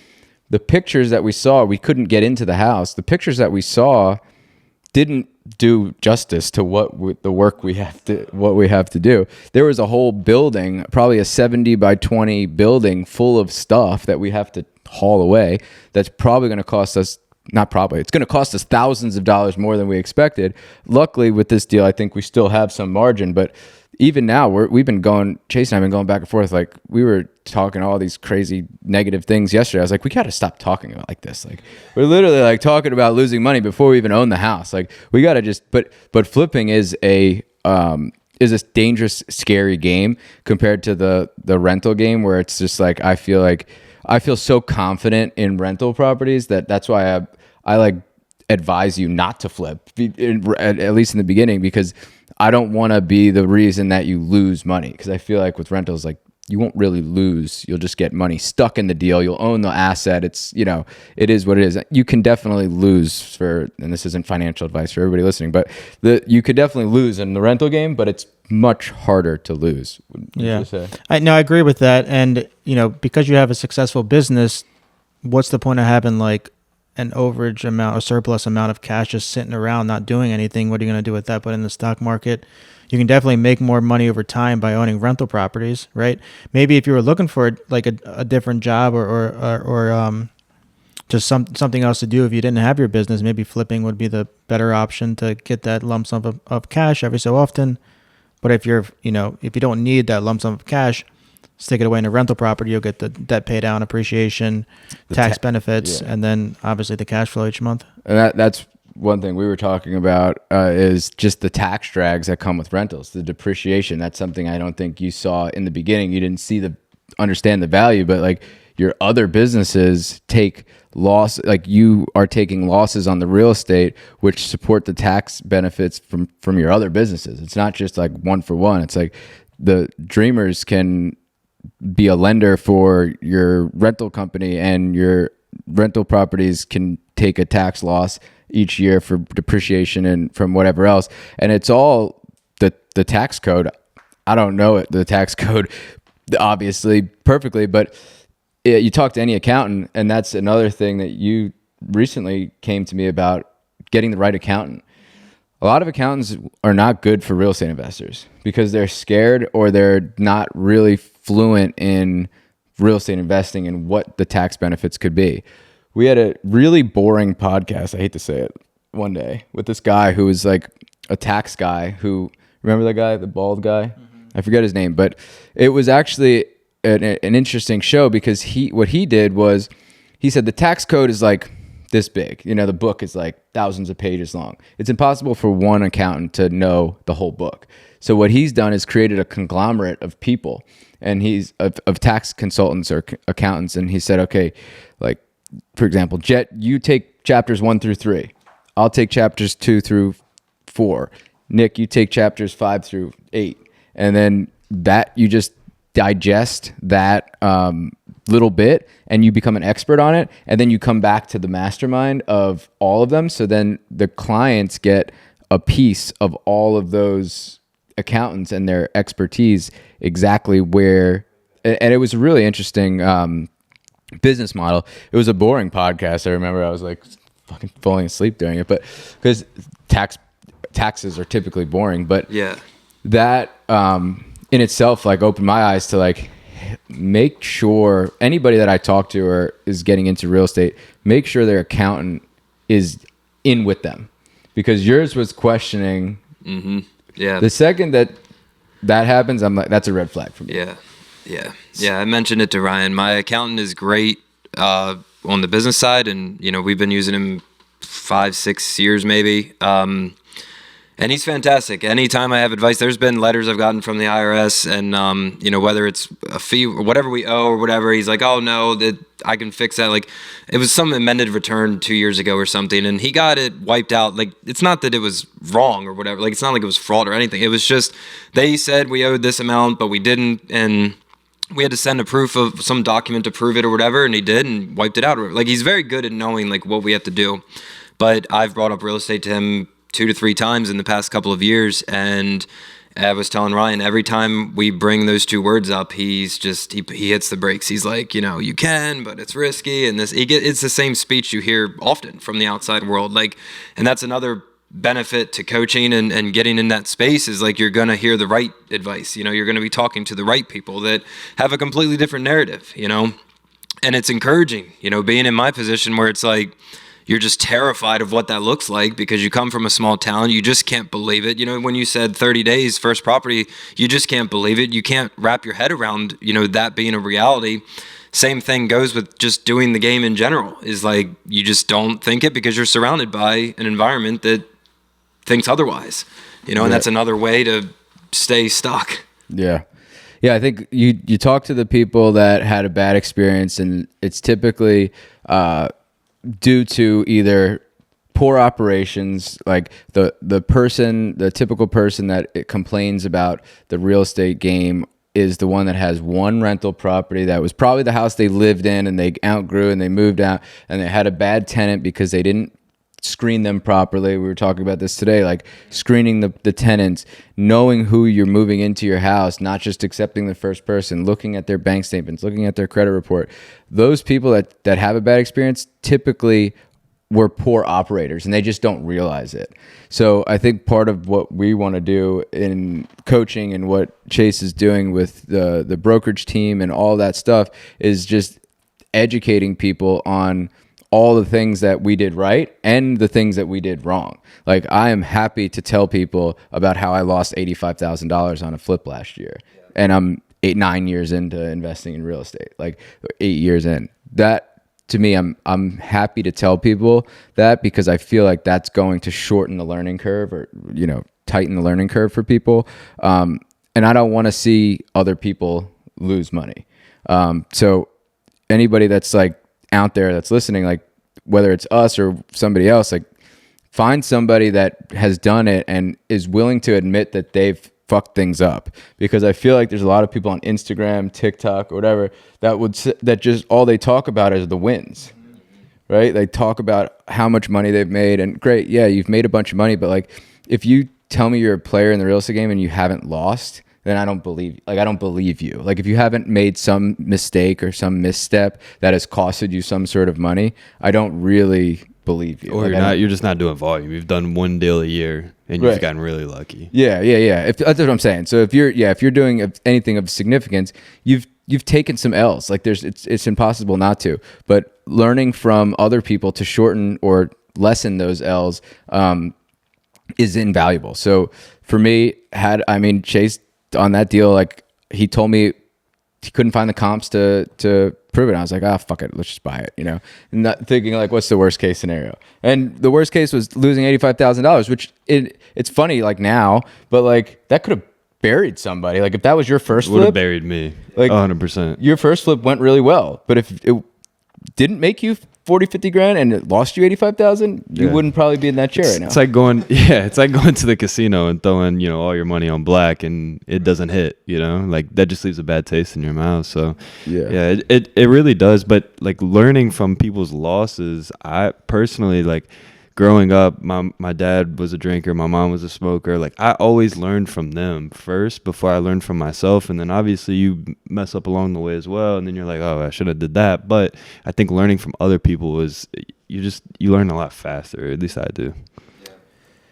The pictures that we saw, we couldn't get into the house. The pictures that we saw didn't do justice to the work we have to do. There was a whole building, probably a 70 by 20 building full of stuff that we have to haul away. That's probably going to cost us, it's going to cost us thousands of dollars more than we expected. Luckily with this deal, I think we still have some margin, but even now Chase and I have been going back and forth. Like we were talking all these crazy negative things yesterday. I was like, we got to stop talking about like this. Like we're literally like talking about losing money before we even own the house. Like we got to but flipping is a dangerous, scary game compared to the rental game where it's just like, I feel so confident in rental properties that's why I like advise you not to flip, at least in the beginning, because I don't want to be the reason that you lose money. Because I feel like with rentals, like you won't really lose. You'll just get money stuck in the deal. You'll own the asset. It's, it is what it is. You can definitely lose and this isn't financial advice for everybody listening, but you could definitely lose in the rental game, but it's much harder to lose. Yeah. I agree with that. And, because you have a successful business, what's the point of having like an overage amount or surplus amount of cash just sitting around not doing anything? What are you going to do with that? But in the stock market, you can definitely make more money over time by owning rental properties, right? Maybe if you were looking for like a different job or just something else to do, if you didn't have your business, maybe flipping would be the better option to get that lump sum of cash every so often. But if if you don't need that lump sum of cash, stick it away in a rental property, you'll get the debt pay down, appreciation, tax benefits, and then obviously the cash flow each month. And that's one thing we were talking about is just the tax drags that come with rentals, the depreciation. That's something I don't think you saw in the beginning. You didn't understand the value, but like your other businesses take loss, like you are taking losses on the real estate, which support the tax benefits from your other businesses. It's not just like one for one. It's like the dreamers can be a lender for your rental company, and your rental properties can take a tax loss each year for depreciation and from whatever else. And it's all the tax code. I don't know the tax code obviously perfectly, but you talk to any accountant, and that's another thing that you recently came to me about, getting the right accountant. A lot of accountants are not good for real estate investors because they're scared, or they're not really fluent in real estate investing and what the tax benefits could be. We had a really boring podcast, I hate to say it, one day with this guy who was like a tax guy who, remember that guy, the bald guy? Mm-hmm. I forget his name, but it was actually an interesting show because what he did was he said the tax code is like this big. You know, the book is like thousands of pages long. It's impossible for one accountant to know the whole book. So what he's done is created a conglomerate of people, and he's of tax consultants or accountants. And he said, okay, like, for example, Jett, you take chapters 1 through 3. I'll take chapters 2 through 4. Nick, you take chapters 5 through 8. And then that you just digest that little bit, and you become an expert on it, and then you come back to the mastermind of all of them. So then the clients get a piece of all of those accountants and their expertise exactly where, and it was a really interesting business model. It was a boring podcast. I remember I was like fucking falling asleep during it, but because taxes are typically boring, but yeah, that in itself like opened my eyes to like, make sure anybody that I talk to or is getting into real estate, make sure their accountant is in with them, because yours was questioning. Mm-hmm. Yeah. The second that happens, I'm like, that's a red flag for me. Yeah. I mentioned it to Ryan. My accountant is great on the business side, and we've been using him 5-6 years maybe. And he's fantastic. Anytime I have advice, there's been letters I've gotten from the IRS, and whether it's a fee or whatever we owe or whatever, he's like, oh no, that I can fix that. Like, it was some amended return 2 years ago or something, and he got it wiped out. Like, it's not that it was wrong or whatever. Like, it's not like it was fraud or anything. It was just, they said we owed this amount, but we didn't, and we had to send a proof of some document to prove it or whatever, and he did and wiped it out. Like, he's very good at knowing like what we have to do. But I've brought up real estate to him 2 to 3 times in the past couple of years, and I was telling Ryan, every time we bring those 2 words up, he hits the brakes. He's like, you can, but it's risky, and it's the same speech you hear often from the outside world. Like, and that's another benefit to coaching and getting in that space, is like, you're gonna hear the right advice. You're gonna be talking to the right people that have a completely different narrative. And it's encouraging. Being in my position where it's like, you're just terrified of what that looks like because you come from a small town. You just can't believe it. When you said 30 days, first property, you just can't believe it. You can't wrap your head around, that being a reality. Same thing goes with just doing the game in general, is like, you just don't think it because you're surrounded by an environment that thinks otherwise, and that's another way to stay stuck. Yeah. Yeah. I think you talk to the people that had a bad experience, and it's typically, due to either poor operations, like the typical person that complains about the real estate game is the one that has one rental property that was probably the house they lived in, and they outgrew and they moved out, and they had a bad tenant because they didn't screen them properly. We were talking about this today, like screening the tenants, knowing who you're moving into your house, not just accepting the first person, looking at their bank statements, looking at their credit report. Those people that have a bad experience typically were poor operators, and they just don't realize it. So I think part of what we want to do in coaching and what Chase is doing with the brokerage team and all that stuff is just educating people on all the things that we did right and the things that we did wrong. Like, I am happy to tell people about how I lost $85,000 on a flip last year. And 9 years into investing in real estate, like 8 years in. That to me, I'm happy to tell people that, because I feel like that's going to shorten the learning curve, or tighten the learning curve for people. And I don't want to see other people lose money. So anybody that's like out there that's listening, like whether it's us or somebody else, like find somebody that has done it and is willing to admit that they've fucked things up. Because I feel like there's a lot of people on Instagram, TikTok, or whatever that just all they talk about is the wins, right? They talk about how much money they've made, and great, yeah, you've made a bunch of money, but like if you tell me you're a player in the real estate game and you haven't lost, then I don't believe you. Like if you haven't made some mistake or some misstep that has costed you some sort of money, I don't really believe you. Or like you're just not doing volume. You've done one deal a year and you've gotten really lucky. Yeah. That's what I'm saying. So if you're doing anything of significance, you've taken some L's. Like it's impossible not to. But learning from other people to shorten or lessen those L's is invaluable. So for me, Chase on that deal, like he told me he couldn't find the comps to prove it. And I was like, fuck it, let's just buy it, and not thinking like, what's the worst case scenario? And the worst case was losing $85,000, which it's funny like now, but like that could have buried somebody. Like if that was your first flip, would have buried me, like 100%. Your first flip went really well, but if it didn't make you 40-50 grand and it lost you 85,000, you wouldn't probably be in that chair right now. It's like going to the casino and throwing all your money on black and it doesn't hit, like that just leaves a bad taste in your mouth. So it really does. But like learning from people's losses, I personally, like growing up, my dad was a drinker, my mom was a smoker. Like I always learned from them first before I learned from myself. And then obviously you mess up along the way as well. And then you're like, oh, I should have did that. But I think learning from other people you learn a lot faster. At least I do.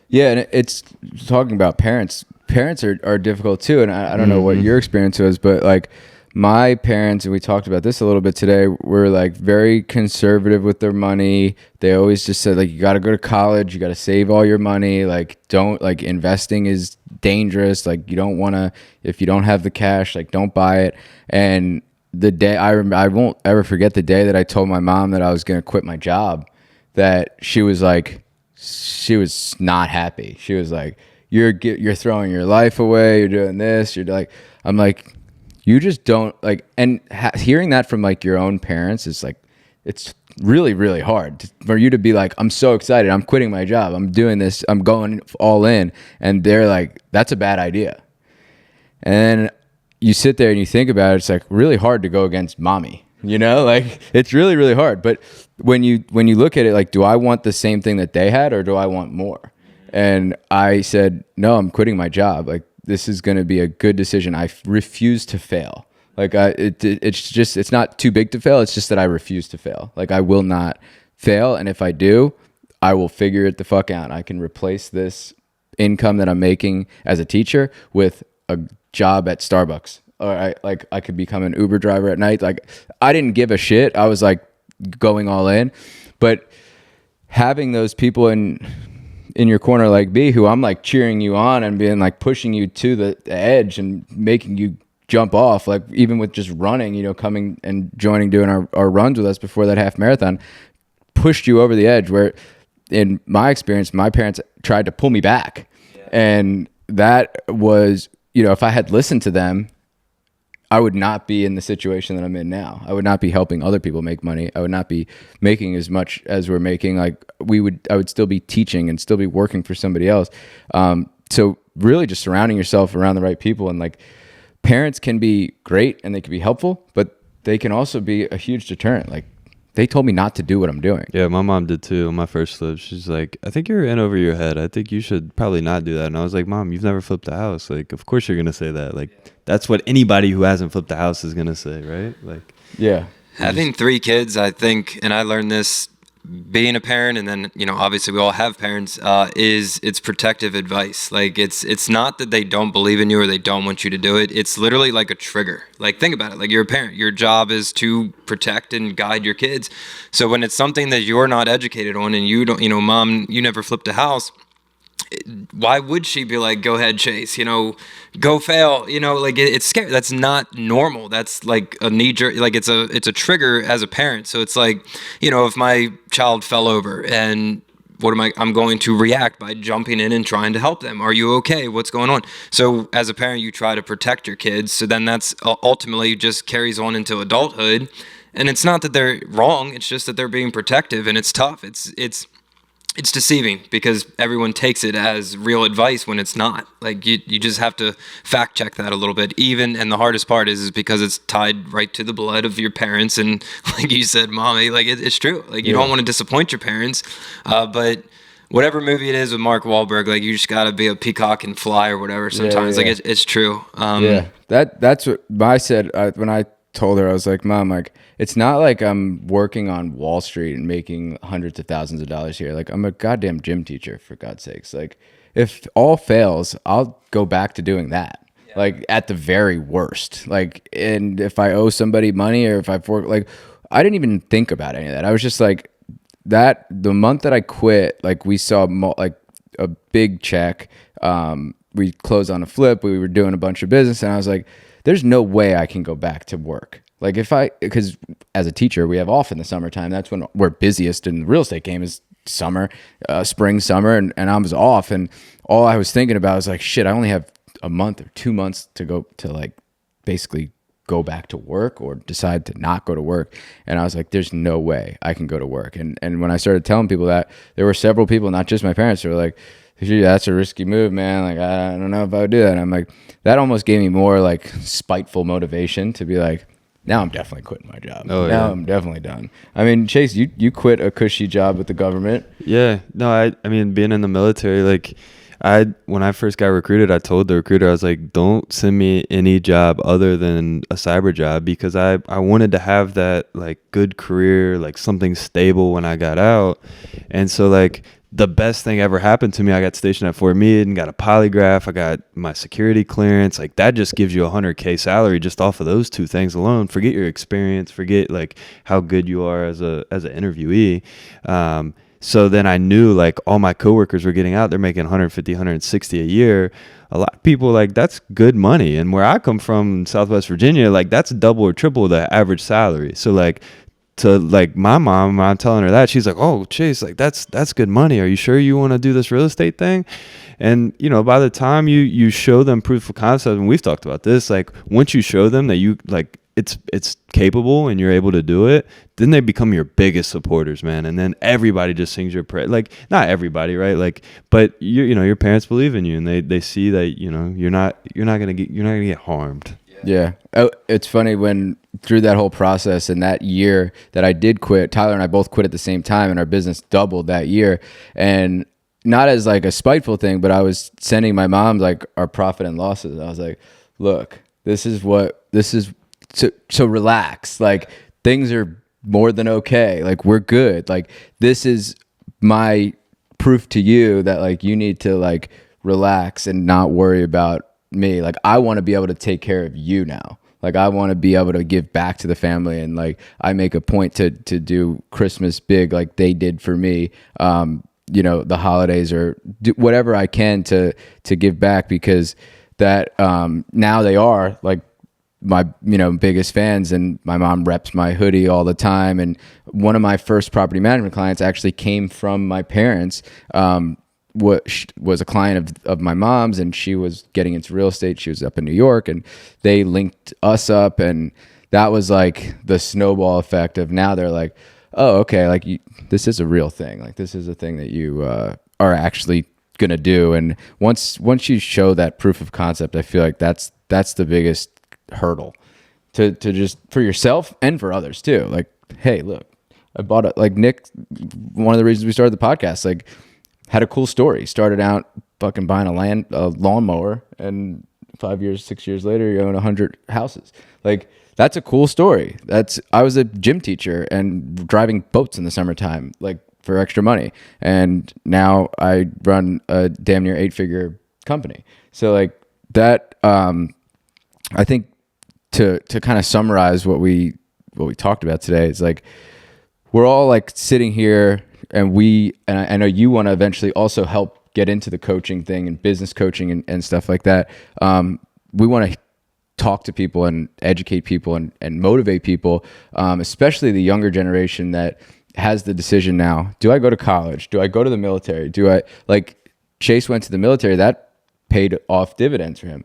Yeah. And it's talking about parents. Parents are difficult too. And I don't know what your experience was, but like my parents, and we talked about this a little bit today, were like very conservative with their money. They always just said like, you got to go to college, you got to save all your money. Like investing is dangerous. Like you don't want to, if you don't have the cash, like don't buy it. And the day I won't ever forget the day that I told my mom that I was going to quit my job, that she was not happy. She was like, you're throwing your life away. You're doing this. I'm like, you just don't like, and hearing that from like your own parents is like, it's really, really hard for you to be like, I'm so excited. I'm quitting my job. I'm doing this. I'm going all in. And they're like, that's a bad idea. And you sit there and you think about it. It's like really hard to go against mommy, like it's really, really hard. But when you look at it, like, do I want the same thing that they had or do I want more? And I said, no, I'm quitting my job. Like, this is going to be a good decision. I refuse to fail. Like it's not too big to fail. It's just that I refuse to fail. Like I will not fail. And if I do, I will figure it the fuck out. I can replace this income that I'm making as a teacher with a job at Starbucks. Or I could become an Uber driver at night. Like I didn't give a shit. I was like going all in, but having those people in your corner like B, who I'm like cheering you on and being like pushing you to the edge and making you jump off, like even with just running, coming and joining, doing our runs with us before that half marathon, pushed you over the edge, where in my experience, my parents tried to pull me back. Yeah. And that was, if I had listened to them, I would not be in the situation that I'm in now. I would not be helping other people make money. I would not be making as much as we're making. Like I would still be teaching and still be working for somebody else. So really just surrounding yourself around the right people, and like parents can be great and they can be helpful, but they can also be a huge deterrent. Like they told me not to do what I'm doing. Yeah, my mom did too on my first flip. She's like, I think you're in over your head. I think you should probably not do that. And I was like, Mom, you've never flipped a house. Like, of course you're going to say that. Like, that's what anybody who hasn't flipped a house is going to say, right? Like, yeah. Having 3 kids, I think, and I learned this being a parent, and then obviously we all have parents, is it's protective advice. Like it's not that they don't believe in you or they don't want you to do it. It's literally like a trigger. Like think about it. Like you're a parent, your job is to protect and guide your kids. So when it's something that you're not educated on and you don't, Mom, you never flipped a house, why would she be like, go ahead, Chase, go fail, like it's scary. That's not normal. That's like a knee jerk, like it's a trigger as a parent. So it's like, if my child fell over and I'm going to react by jumping in and trying to help them. Are you okay? What's going on? So as a parent, you try to protect your kids. So then that's ultimately just carries on into adulthood. And it's not that they're wrong. It's just that they're being protective, and it's tough. It's deceiving because everyone takes it as real advice when it's not. Like you just have to fact check that a little bit. And the hardest part is because it's tied right to the blood of your parents. And like you said, mommy, like it's true. Like you don't want to disappoint your parents. But whatever movie it is with Mark Wahlberg, like you just got to be a peacock and fly or whatever. Sometimes like it's true. That's what I said when I told her. I was like, Mom, like it's not like I'm working on Wall Street and making hundreds of thousands of dollars here. Like I'm a goddamn gym teacher, for God's sakes. Like if all fails, I'll go back to doing that. Like at the very worst. Like, and if I owe somebody money or if I've worked, like I didn't even think about any of that. I was just like that. The month that I quit, like we saw like a big check. We closed on a flip. We were doing a bunch of business, and I was like, there's no way I can go back to work. Like because as a teacher, we have off in the summertime. That's when we're busiest in the real estate game is summer, spring, summer. And I was off, and all I was thinking about was like, shit, I only have a month or 2 months to go to like basically go back to work or decide to not go to work. And I was like, there's no way I can go to work. And when I started telling people that, there were several people, not just my parents, who were like, that's a risky move, man. Like, I don't know if I would do that. And I'm like, that almost gave me more like spiteful motivation to be like, now I'm definitely quitting my job. Now I'm definitely done. I mean, Chase, you quit a cushy job with the government. Yeah. No, I mean, being in the military, like when I first got recruited, I told the recruiter, I was like, don't send me any job other than a cyber job, because I wanted to have that like good career, like something stable when I got out. And so like the best thing ever happened to me, I got stationed at Fort Meade and got a polygraph. I got my security clearance. Like that just gives you $100K salary just off of those two things alone. Forget your experience, forget like how good you are as an interviewee. So then I knew like all my coworkers were getting out. They're making 150, 160 a year. A lot of people, like that's good money. And where I come from, Southwest Virginia, like that's double or triple the average salary. So like to like my mom, when I'm telling her that, she's like, oh, Chase, like that's good money. Are you sure you want to do this real estate thing? And by the time you show them proof of concept, and we've talked about this, like once you show them that you like it's capable and you're able to do it, then they become your biggest supporters, man. And then everybody just sings your praise. Like not everybody, right? Like, but your parents believe in you, and they see that you're not gonna get harmed. Yeah. Oh, it's funny when through that whole process and that year that I did quit, Tyler and I both quit at the same time, and our business doubled that year. And not as like a spiteful thing, but I was sending my mom like our profit and losses. I was like, look, this is so relax. Like things are more than okay. Like we're good. Like this is my proof to you that like you need to like relax and not worry about me. Like I want to be able to take care of you now. Like I want to be able to give back to the family, and like I make a point to do Christmas big like they did for me. The holidays, or do whatever I can to give back, because that now they are like my biggest fans, and my mom reps my hoodie all the time. And one of my first property management clients actually came from my parents. Was a client of my mom's, and she was getting into real estate. She was up in New York, and they linked us up, and that was like the snowball effect of now they're like, oh, okay, like this is a real thing. Like this is a thing that you are actually gonna do. And once you show that proof of concept, I feel like that's the biggest hurdle to just for yourself and for others too. Like, hey, look, I bought it. Like Nick, one of the reasons we started the podcast, like had a cool story. Started out fucking buying a lawnmower, and 6 years later, you own 100 houses. Like that's a cool story. I was a gym teacher and driving boats in the summertime, like for extra money. And now I run a damn near 8-figure company. So like that, I think to kind of summarize what we talked about today is like, we're all like sitting here, and I know you want to eventually also help get into the coaching thing and business coaching and stuff like that, we want to talk to people and educate people and motivate people, especially the younger generation that has the decision now. Do I go to college? Do I go to the military? Do I, like Chase went to the military, that paid off dividends for him.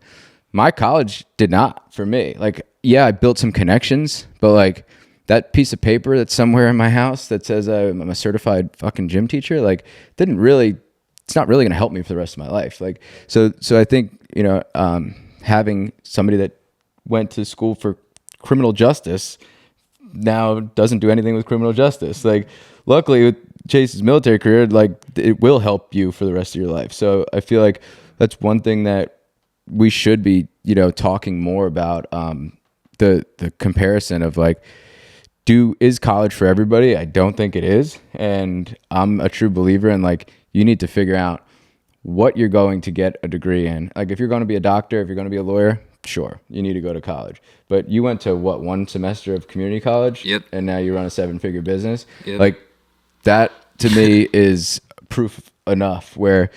My college did not for me. Like, yeah, I built some connections, but like that piece of paper that's somewhere in my house that says I'm a certified fucking gym teacher, like it's not really going to help me for the rest of my life. Like, so I think, having somebody that went to school for criminal justice now doesn't do anything with criminal justice. Like, luckily with Chase's military career, like it will help you for the rest of your life. So I feel like that's one thing that we should be, talking more about, the comparison of like, is college for everybody? I don't think it is. And I'm a true believer in like, you need to figure out what you're going to get a degree in. Like if you're going to be a doctor, if you're going to be a lawyer, sure, you need to go to college. But you went to one semester of community college? Yep. And now you run a 7-figure business? Yep. Like that to me is proof enough where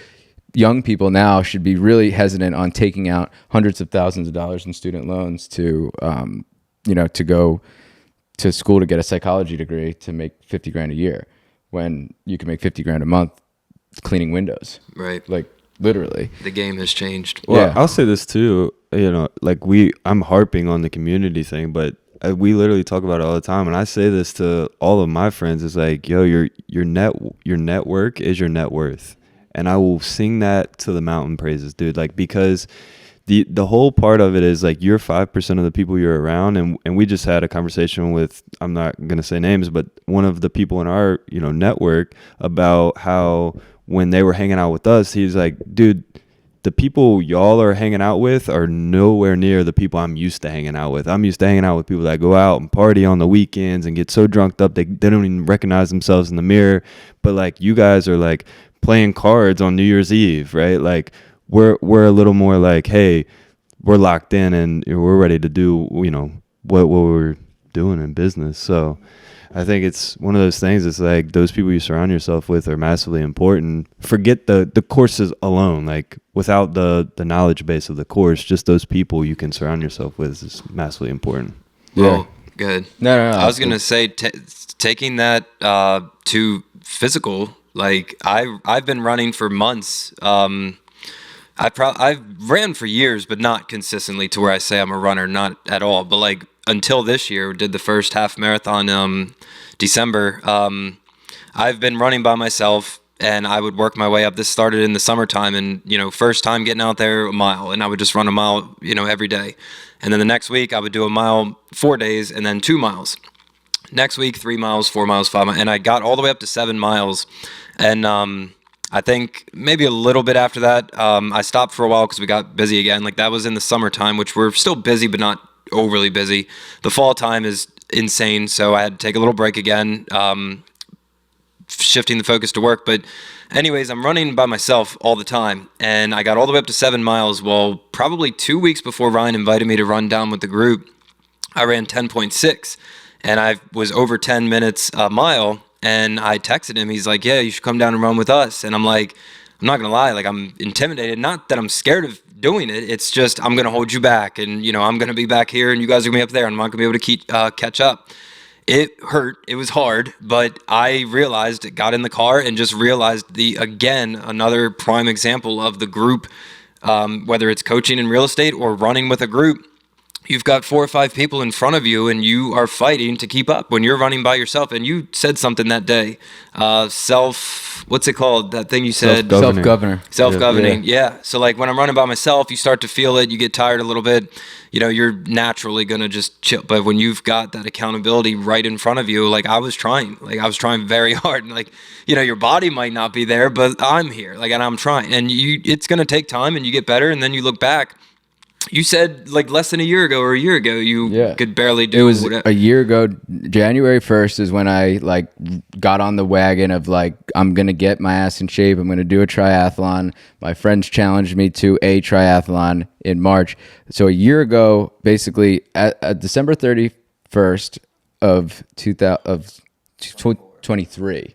young people now should be really hesitant on taking out hundreds of thousands of dollars in student loans to, to go to school to get a psychology degree to make 50 grand a year when you can make 50 grand a month cleaning windows. Right. Like literally. The game has changed. Well, Yeah. I'll say this too, like I'm harping on the community thing, but we literally talk about it all the time. And I say this to all of my friends. It's like, yo, your network is your net worth. And I will sing that to the mountain praises, dude. Like, because the whole part of it is like you're 5% of the people you're around. And we just had a conversation with, I'm not going to say names, but one of the people in our, network about how when they were hanging out with us, he's like, dude, the people y'all are hanging out with are nowhere near the people I'm used to hanging out with. I'm used to hanging out with people that go out and party on the weekends and get so drunked up they don't even recognize themselves in the mirror. But like you guys are like playing cards on New Year's Eve, right? Like we're a little more like, hey, we're locked in and we're ready to do, what we're doing in business. So I think it's one of those things. It's like those people you surround yourself with are massively important. Forget the courses alone. Like without the knowledge base of the course, just those people you can surround yourself with is massively important. Yeah. Oh, good. No. I was gonna say taking that to physical. Like I've been running for months. I've ran for years, but not consistently to where I say I'm a runner, not at all. But like until this year, did the first half marathon December. I've been running by myself, and I would work my way up. This started in the summertime, and first time getting out there, a mile, and I would just run a mile, every day. And then the next week, I would do a mile 4 days, and then 2 miles. Next week, 3 miles, 4 miles, 5 miles, and I got all the way up to 7 miles. And I think maybe a little bit after that, I stopped for a while because we got busy again. Like that was in the summertime, which we're still busy, but not overly busy. The fall time is insane, so I had to take a little break again, shifting the focus to work. But anyways, I'm running by myself all the time, and I got all the way up to 7 miles. Well, probably 2 weeks before Ryan invited me to run down with the group, I ran 10.6, and I was over 10 minutes a mile. And I texted him. He's like, yeah, you should come down and run with us. And I'm like, I'm not going to lie. Like, I'm intimidated. Not that I'm scared of doing it. It's just I'm going to hold you back. And, I'm going to be back here and you guys are going to be up there. And I'm not going to be able to catch up. It hurt. It was hard. But I realized, got in the car and just realized another prime example of the group, whether it's coaching in real estate or running with a group. You've got 4 or 5 people in front of you and you are fighting to keep up when you're running by yourself. And you said something that day, what's it called? That thing you said? Self-governing. Yeah. So like when I'm running by myself, you start to feel it. You get tired a little bit. You're naturally going to just chill. But when you've got that accountability right in front of you, like I was trying very hard. And like, your body might not be there, but I'm here. Like, and I'm trying. And it's going to take time and you get better. And then you look back. You said like less than a year ago you could barely do it. It was a year ago. January 1st is when I like got on the wagon of like, I'm going to get my ass in shape. I'm going to do a triathlon. My friends challenged me to a triathlon in March. So a year ago, basically at December 31st of 2023,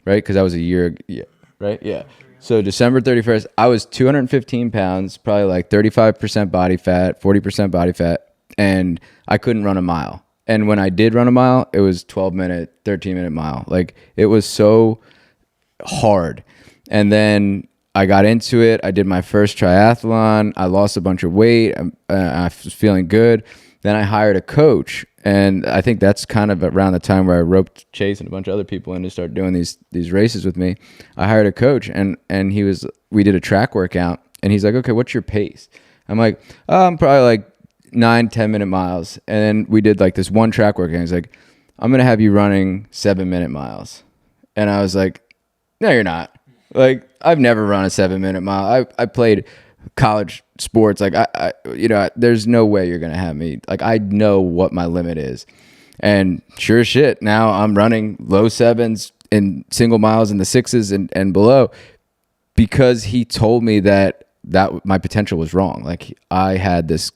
right? Because that was a year. Yeah. right? Yeah. So December 31st, I was 215 pounds, probably like 35% body fat, 40% body fat, and I couldn't run a mile. And when I did run a mile, it was 12-minute, 13-minute mile. Like, it was so hard. And then I got into it. I did my first triathlon. I lost a bunch of weight. I was feeling good. Then I hired a coach, and I think that's kind of around the time where I roped Chase and a bunch of other people in to start doing these races with me. I hired a coach, and we did a track workout, and he's like, okay, what's your pace? I'm like, I'm probably like 9-10 minute miles. And then we did like this one track workout. He's like, I'm going to have you running 7-minute miles. And I was like, no, you're not. Like, I've never run a 7-minute mile. I played college sports. Like, I there's no way you're going to have me. Like, I know what my limit is. And sure as shit, now I'm running low 7s in single miles in the 6s and below, because he told me that my potential was wrong. Like, I had this,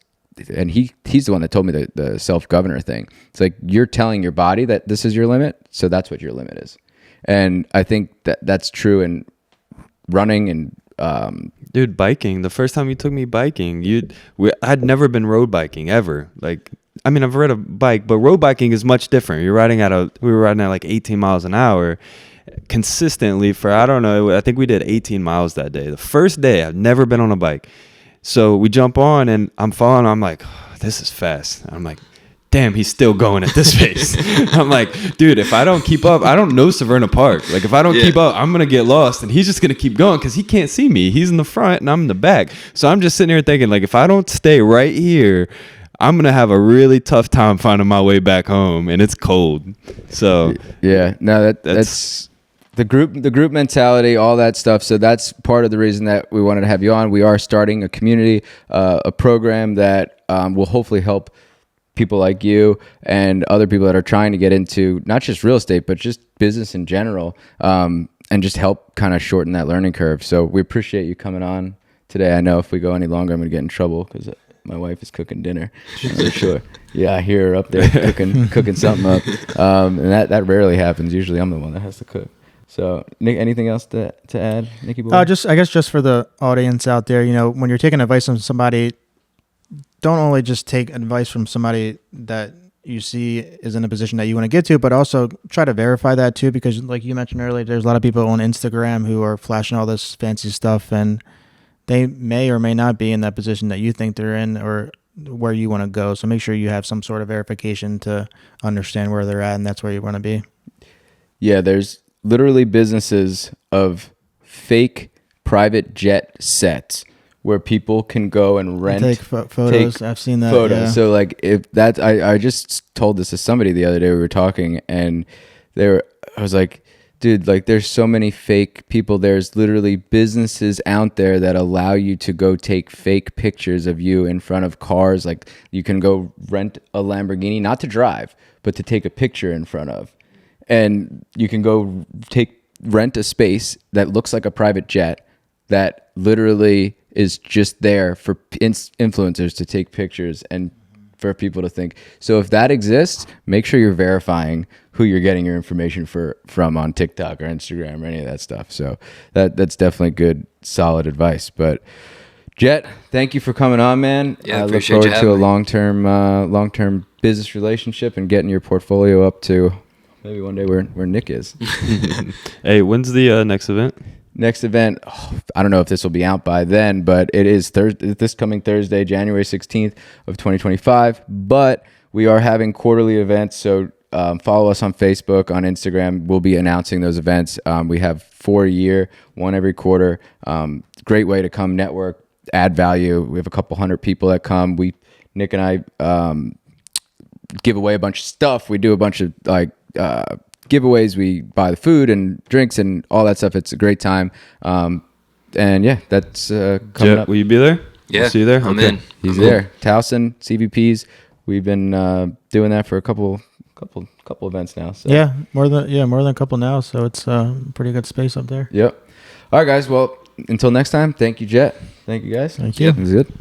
and he's the one that told me the self-governor thing. It's like, you're telling your body that this is your limit, so that's what your limit is. And I think that's true in running and dude, biking. The first time you took me biking, I'd never been road biking ever. Like, I mean, I've rode a bike, but road biking is much different. We were riding at like 18 miles an hour consistently for, I don't know, I think we did 18 miles that day. The first day, I've never been on a bike. So we jump on and I'm following. I'm like, oh, this is fast. I'm like, damn, he's still going at this pace. I'm like, dude, if I don't keep up, I don't know Severna Park. Like, if I don't keep up, I'm going to get lost. And he's just going to keep going because he can't see me. He's in the front and I'm in the back. So I'm just sitting here thinking, like, if I don't stay right here, I'm going to have a really tough time finding my way back home. And it's cold. So, yeah, no, that's the group mentality, all that stuff. So that's part of the reason that we wanted to have you on. We are starting a community, a program that will hopefully help people like you and other people that are trying to get into not just real estate, but just business in general, and just help kind of shorten that learning curve. So we appreciate you coming on today. I know if we go any longer, I'm going to get in trouble because my wife is cooking dinner. For sure. Yeah, I hear her up there cooking something up. And that rarely happens. Usually I'm the one that has to cook. So, Nick, anything else to add, Nicky boy? I guess just for the audience out there, when you're taking advice from somebody, don't only just take advice from somebody that you see is in a position that you want to get to, but also try to verify that too, because like you mentioned earlier, there's a lot of people on Instagram who are flashing all this fancy stuff, and they may or may not be in that position that you think they're in or where you want to go. So make sure you have some sort of verification to understand where they're at, and that's where you want to be. Yeah, there's literally businesses of fake private jet sets where people can go and rent, take photos. I've seen that. Photos. Yeah. So like, if that, I just told this to somebody the other day. We were talking, and I was like, dude, like, there's so many fake people. There's literally businesses out there that allow you to go take fake pictures of you in front of cars. Like, you can go rent a Lamborghini, not to drive, but to take a picture in front of. And you can go rent a space that looks like a private jet that literally is just there for influencers to take pictures and for people to think. So if that exists, make sure you're verifying who you're getting your information from on TikTok or Instagram or any of that stuff. So that's definitely good, solid advice. But Jett, thank you for coming on, man. Yeah, I look forward to a long-term business relationship and getting your portfolio up to maybe one day where Nick is. Hey, when's the next event? Next event, I don't know if this will be out by then, but it is this coming Thursday, January 16th of 2025. But we are having quarterly events, so follow us on Facebook, on Instagram. We'll be announcing those events. We have 4 a year, one every quarter. Great way to come network, add value. We have a couple hundred people that come. Nick and I give away a bunch of stuff. We do a bunch of giveaways. We buy the food and drinks and all that stuff. It's a great time. And yeah, that's coming up. Will you be there? Yeah, I'll see you there. I'm Okay. in. He's there. Towson, CVPs. We've been doing that for a couple events now. So. Yeah, more than a couple now. So it's pretty good space up there. Yep. All right, guys. Well, until next time, thank you, Jett. Thank you, guys. Thank you. It was good.